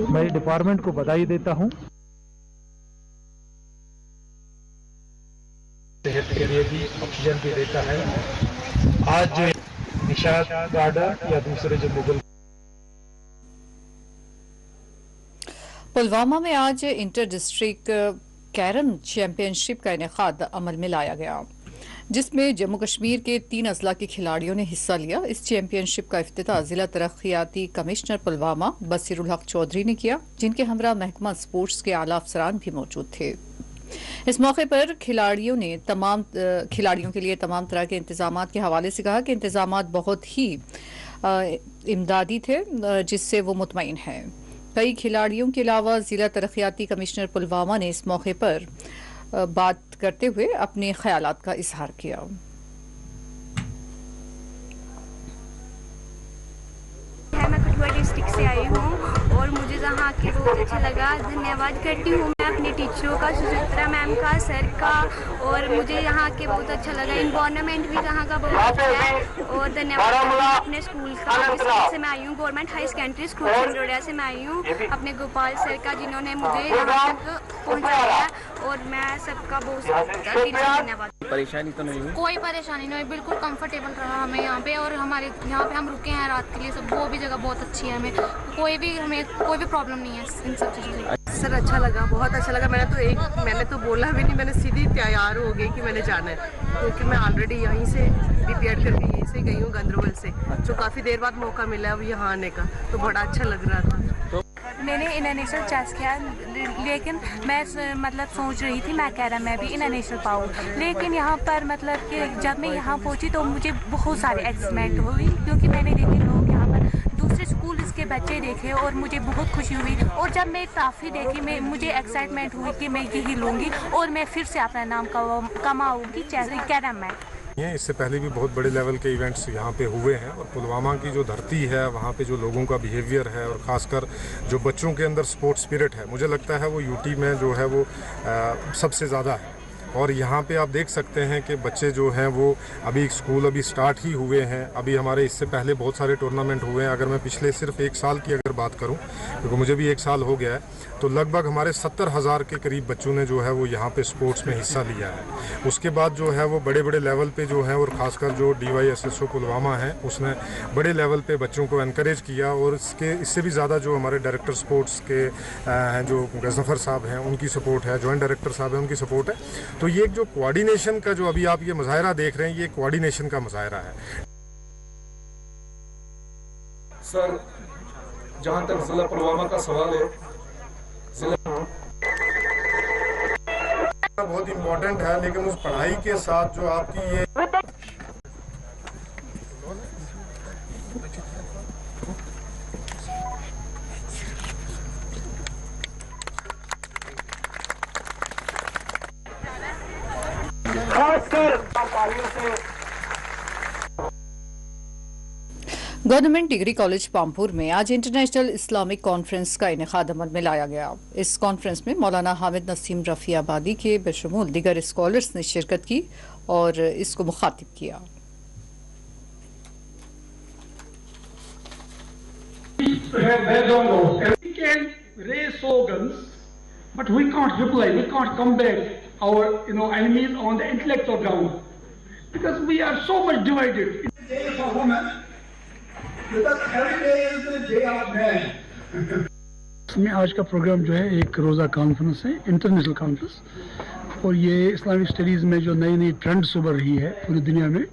Speaker 2: मैं डिपार्टमेंट को बधाई देता हूँ। सेहत के लिए भी, ऑक्सीजन भी देता है। आज जो निशात गार्डन या दूसरे जो मुगल
Speaker 1: पुलवामा में आज इंटर डिस्ट्रिक्ट कैरम चैंपियनशिप का इनेकाद अमल में लाया गया, जिसमें जम्मू कश्मीर के 3 अजला के खिलाड़ियों ने हिस्सा लिया। इस चैंपियनशिप का इफ्तिताह जिला तरक्याती कमिश्नर पुलवामा बसीरुल हक चौधरी ने किया, जिनके हमरा महकमा स्पोर्ट्स के आला अफसरान भी मौजूद थे। इस मौके पर खिलाड़ियों के लिए तमाम तरह के इंतजामात के हवाले से कहा कि इंतजामात बहुत ही इमदादी थे, जिससे वो मुतमईन हैं। कई खिलाड़ियों के अलावा जिला तरक्याती कमिश्नर पुलवामा ने इस मौके पर बात करते हुए अपने ख्यालात का इजहार किया।
Speaker 22: मैं कठुआ डिस्ट्रिक्ट से आई हूँ और मुझे यहाँ के बहुत अच्छा लगा। धन्यवाद करती हूँ मैं अपने टीचरों का, सुचित्रा मैम का, सर का, और मुझे यहाँ के बहुत अच्छा लगा। इन्वायरमेंट भी यहाँ का बहुत अच्छा है। और धन्यवाद अपने स्कूल का, से मैं आई हूँ गवर्नमेंट हाई सेकेंडरी स्कूल सिंगरोडिया से मैं आई हूँ, अपने गोपाल सर का जिन्होंने मुझे यहाँ तक पहुँचाया, और मैं सबका बहुत धन्यवाद।
Speaker 23: परेशानी तो नहीं हुई?
Speaker 22: कोई परेशानी नहीं, बिल्कुल कंफर्टेबल रहा हमें यहाँ पे। और हमारे यहाँ पे हम रुके हैं रात के लिए, सब वो भी जगह बहुत अच्छी है। हमें कोई भी प्रॉब्लम नहीं है इन सब चीज़ों से।
Speaker 3: सर अच्छा लगा, बहुत अच्छा लगा। मैंने तो बोला भी नहीं, मैंने सीधी तैयार हो गई कि मैंने जाना है, क्योंकि मैं ऑलरेडी यहीं से बीपीएड करके यहीं से गई हूँ गंदरबल से, तो काफ़ी देर बाद मौका मिला अब यहाँ आने का, तो बड़ा अच्छा लग रहा था।
Speaker 4: मैंने इंटरनेशनल चेस किया, लेकिन मैं मतलब सोच रही थी मैं कह रहा मैं भी इंटरनेशनल पाऊँ, लेकिन यहाँ पर मतलब कि जब मैं यहाँ पहुँची तो मुझे बहुत सारे एक्साइटमेंट हुई, क्योंकि मैंने देखे लोग यहाँ पर दूसरे स्कूल के बच्चे देखे और मुझे बहुत खुशी हुई, और जब मैं ट्रॉफी देखी मुझे एक्साइटमेंट हुई कि मैं यही लूँगी और मैं फिर से अपना नाम कमाऊँगी चेस कैरम में।
Speaker 23: इससे पहले भी बहुत बड़े लेवल के इवेंट्स यहाँ पे हुए हैं, और पुलवामा की जो धरती है वहाँ पे जो लोगों का बिहेवियर है और ख़ासकर जो बच्चों के अंदर स्पोर्ट्स स्पिरिट है, मुझे लगता है वो यूटी में जो है वो सबसे ज़्यादा है। और यहाँ पे आप देख सकते हैं कि बच्चे जो हैं वो अभी स्कूल स्टार्ट ही हुए हैं, अभी हमारे इससे पहले बहुत सारे टूर्नामेंट हुए हैं। अगर मैं पिछले सिर्फ 1 साल की अगर बात करूँ, क्योंकि मुझे भी 1 साल हो गया है, तो लगभग हमारे 70,000 के करीब बच्चों ने जो है वो यहाँ पे स्पोर्ट्स में हिस्सा लिया है। उसके बाद जो है वो बड़े बड़े लेवल पे जो है, और ख़ासकर जो DYSSO पुलवामा है उसने बड़े लेवल पे बच्चों को एनकरेज किया, और इससे भी ज़्यादा जो हमारे डायरेक्टर स्पोर्ट्स के हैं जो गजनफर साहब हैं उनकी सपोर्ट है, जॉइंट डायरेक्टर साहब हैं उनकी सपोर्ट है। तो ये जो कोऑर्डिनेशन का जो अभी आप ये मुजाहरा देख रहे हैं, ये कोऑर्डिनेशन का मुजाहरा है।
Speaker 24: सर, जहाँ तक जिला पुलवामा का सवाल है,
Speaker 23: बहुत इम्पोर्टेंट है, लेकिन उस पढ़ाई के साथ जो आपकी ये
Speaker 1: गवर्नमेंट डिग्री कॉलेज पामपुर में आज इंटरनेशनल इस्लामिक कॉन्फ्रेंस का इनेकाद अमल में लाया गया। इस कॉन्फ्रेंस में मौलाना हामिद नसीम रफ़ी आबादी के बशमूल दिगर स्कॉलर्स ने शिरकत की और इसको मुखातिब किया।
Speaker 25: इसमें आज का प्रोग्राम जो है एक रोज़ा कॉन्फ्रेंस है, इंटरनेशनल कॉन्फ्रेंस, और ये इस्लामिक स्टडीज़ में जो नई नई ट्रेंड्स उभर रही है पूरी दुनिया में,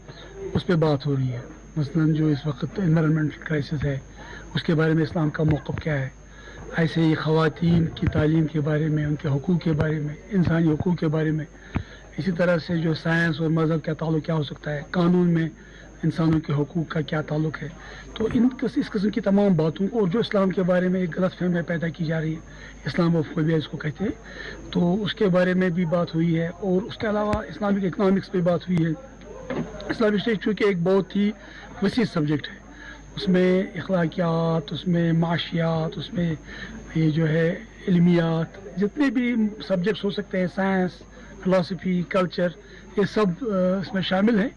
Speaker 25: उस पर बात हो रही है। मसलन जो इस वक्त एनवायरनमेंटल क्राइसिस है उसके बारे में इस्लाम का मौक़िफ़ क्या है, ऐसे ही ख़वातीन की तालीम के बारे में, उनके हुकूक़ के बारे में, इंसानी हुकूक़ के बारे में, इसी तरह से जो साइंस और मज़हब का ताल्लुक़ क्या हो सकता है, कानून में इंसानों के हुकूक़ का क्या ताल्लुक़ है। तो इस किस्म की तमाम बातों को, और जो इस्लाम के बारे में एक गलत फहमी पैदा की जा रही है, इस्लामोफोबिया इसको कहते हैं, तो उसके बारे में भी बात हुई है। और उसके अलावा इस्लामिक इकनॉमिक्स पे बात हुई है। इस्लामिक स्टडीज़ चूँकि एक बहुत ही वसी सब्जेक्ट है, उसमें अखलाकियात, उसमें माशियात, उसमें ये जो है इल्मियात, जितने भी सब्जेक्ट्स हो सकते हैं, साइंस, फ़िलासफ़ी, कल्चर, ये सब इसमें शामिल हैं।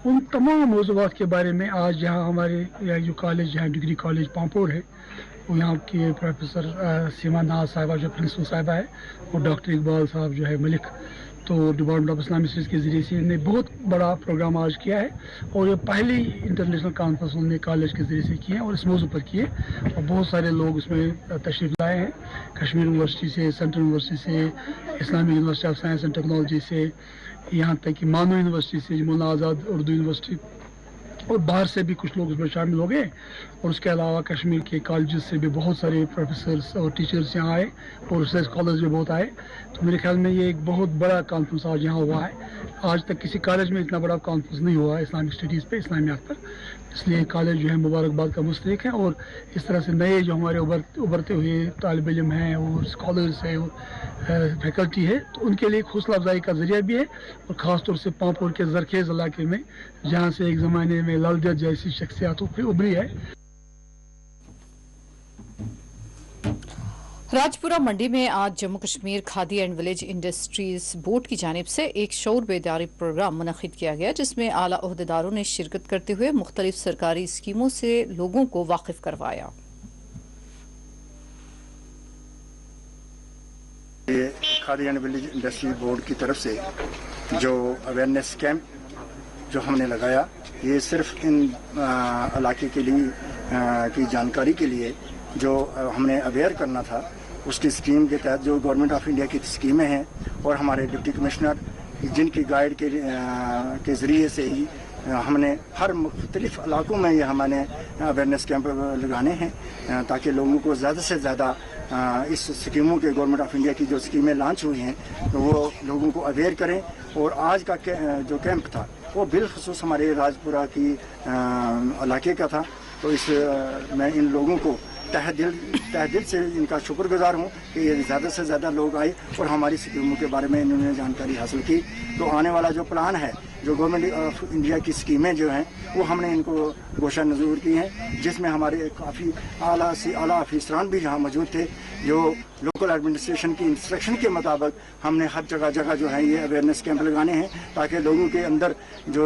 Speaker 25: उन तमाम मौज़ूआत के बारे में आज यहाँ हमारे जो कॉलेज, यहाँ डिग्री कॉलेज पामपुर है, वो यहाँ के प्रोफेसर सीमा नाज साहिबा जो प्रिंसिपल साहिबा है, और डॉक्टर इकबाल साहब जो है मलिक, तो डिपार्टमेंट ऑफ इस्लामिक स्टडीज़ के ज़रिए से इन्हें बहुत बड़ा प्रोग्राम आज किया है, और ये पहली इंटरनेशनल कॉन्फ्रेंस उन्होंने कॉलेज के ज़रिए से किए हैं और इस मौजू पर किए, और बहुत सारे लोग उसमें तशरीफ़ लाए हैं, कश्मीर यूनिवर्सिटी से, सेंट्रल यूनिवर्सिटी से, Islamic university of science and technology से, यहाँ तक कि मानो यूनिवर्सिटी से, मौलाना आज़ाद उर्दू यूनिवर्सिटी, और बाहर से भी कुछ लोग उसमें शामिल हो गए। और उसके अलावा कश्मीर के कॉलेज से भी बहुत सारे प्रोफेसर्स और टीचर्स यहाँ आए, और रिसर्च स्कॉलर्स भी बहुत आए। तो मेरे ख्याल में ये एक बहुत बड़ा कॉन्फ्रेंस आज यहाँ हुआ है। आज तक किसी कॉलेज में इतना बड़ा कॉन्फ्रेंस नहीं हुआ है इस्लामिक स्टडीज़ पे, इस्लामियात पर, इसलिए कॉलेज जो है मुबारकबाद का मुस्तहिक है। और इस तरह से नए जो हमारे उभरते हुए तालिब इल्म हैं और स्कॉलर्स हैं और फैकल्टी है, तो उनके लिए हौसला अफजाई का ज़रिया भी है। और ख़ास तौर से पामपुर के जरखेज़ इलाके में, जहाँ से एक ज़माने में लाल जज जैसी शख्सियात उभरी है।
Speaker 1: राजपुरा मंडी में आज Jammu Kashmir khadi and village industries board की जानिब से एक शऊर बेदारी प्रोग्राम मुनक़िद किया गया, जिसमें आला ओहदेदारों ने शिरकत करते हुए मुख्तलिफ सरकारी स्कीमों से लोगों को वाकिफ करवाया।
Speaker 26: Khadi and village industry board की तरफ से जो अवेयरनेस कैंप जो हमने लगाया, ये सिर्फ इन इलाके के लिए की जानकारी के लिए जो हमने अवेयर करना था उसकी स्कीम के तहत जो गवर्नमेंट ऑफ इंडिया की स्कीमें हैं और हमारे डिप्टी कमिश्नर जिनकी गाइड के ज़रिए से ही हमने हर मुख्तलिफ इलाकों में ये हमने अवेयरनेस कैंप लगाने हैं ताकि लोगों को ज़्यादा से ज़्यादा इस स्कीमों के गवर्नमेंट ऑफ इंडिया की जो स्कीमें लॉन्च हुई हैं तो वो लोगों को अवेयर करें। और आज का जो कैंप था वो बिलखसूस हमारे राजपुरा की इलाके का था। तो मैं इन लोगों को तहे दिल से इनका शुक्रगुजार हूँ कि ये ज़्यादा से ज़्यादा लोग आए और हमारी स्कीमों के बारे में इन्होंने जानकारी हासिल की। तो आने वाला जो प्लान है, जो गवर्नमेंट ऑफ इंडिया की स्कीमें जो हैं वो हमने इनको गोशा नज़ूर की हैं, जिसमें हमारे काफ़ी आला अफसरान भी जहाँ मौजूद थे जो लोकल एडमिनिस्ट्रेशन की इंस्ट्रक्शन के मुताबिक हमने हर जगह जो है ये अवेयरनेस कैंप लगाने हैं ताकि लोगों के अंदर जो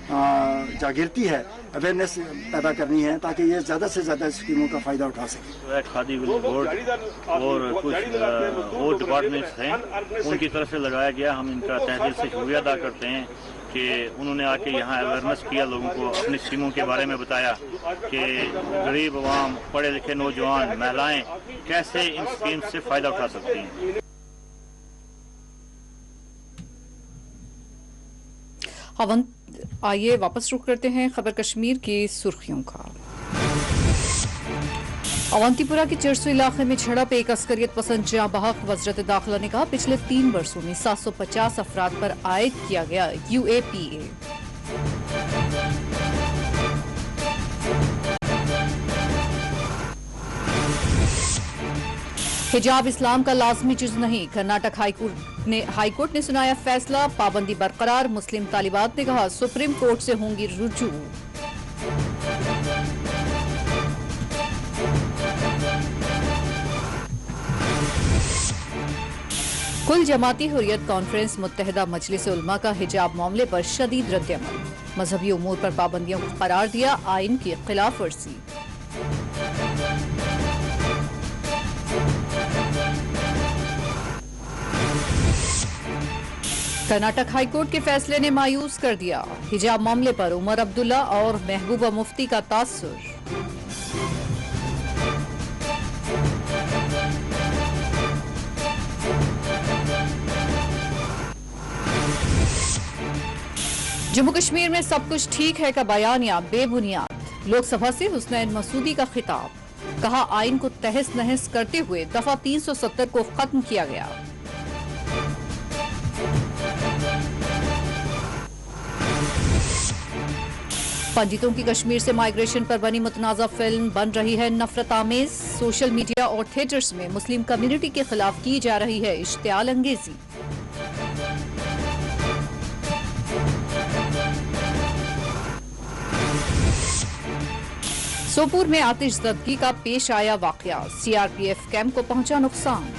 Speaker 26: जागृति है, अवेयरनेस पैदा करनी है ताकि ये ज़्यादा से ज़्यादा स्कीमों का फ़ायदा उठा सकें।
Speaker 6: खादी बोर्ड और कुछ और डिपार्टमेंट्स हैं उनकी तरफ से लगाया गया। हम इनका तहे दिल से शुक्रिया अदा करते हैं कि उन्होंने आके यहाँ अवेयरनेस किया, लोगों को अपनी स्कीमों के बारे में बताया कि गरीब अवाम, पढ़े लिखे नौजवान, महिलाएं कैसे इन स्कीम से फ़ायदा उठा सकती हैं।
Speaker 1: आइए वापस रुख करते हैं खबर कश्मीर की सुर्खियों का। अवंतीपुरा के चिरसू इलाके में झड़प, एक अस्करियत पसंद जाँ बहक। वज़रत दाखिला ने कहा पिछले 3 वर्षों में 750 अफराद पर आयद किया गया UAPA। हिजाब इस्लाम का लाजमी जुज़ नहीं, कर्नाटक हाईकोर्ट ने सुनाया फैसला। पाबंदी बरकरार, मुस्लिम तालिबात ने कहा सुप्रीम कोर्ट से होंगी रुजू। कुल जमाती हुर्रियत कॉन्फ्रेंस मुत्तहिदा मजलिस उलमा का हिजाब मामले पर शदीद रद्दअमल, मजहबी उमूर पर पाबंदियों को करार दिया आइन की खिलाफ वर्जी। कर्नाटक हाईकोर्ट के फैसले ने मायूस कर दिया, हिजाब मामले पर उमर अब्दुल्ला और महबूबा मुफ्ती का तासुर। जम्मू कश्मीर में सब कुछ ठीक है का बयानिया बेबुनियाद, लोकसभा से हुसनैन मसूदी का खिताब, कहा आइन को तहस नहस करते हुए दफा 370 को खत्म किया गया। पंडितों की कश्मीर से माइग्रेशन पर बनी मुतनाज़ा फिल्म बन रही है नफरत आमेज, सोशल मीडिया और थिएटर्स में मुस्लिम कम्युनिटी के खिलाफ की जा रही है इश्तियाल अंगेजी। सोपूर में आतिशज़दगी का पेश आया वाकया, CRPF कैंप को पहुंचा नुकसान।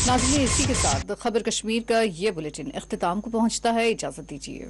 Speaker 1: नाज़रीन, इसी के साथ खबर कश्मीर का ये बुलेटिन इख्तिताम को पहुंचता है। इजाजत दीजिए।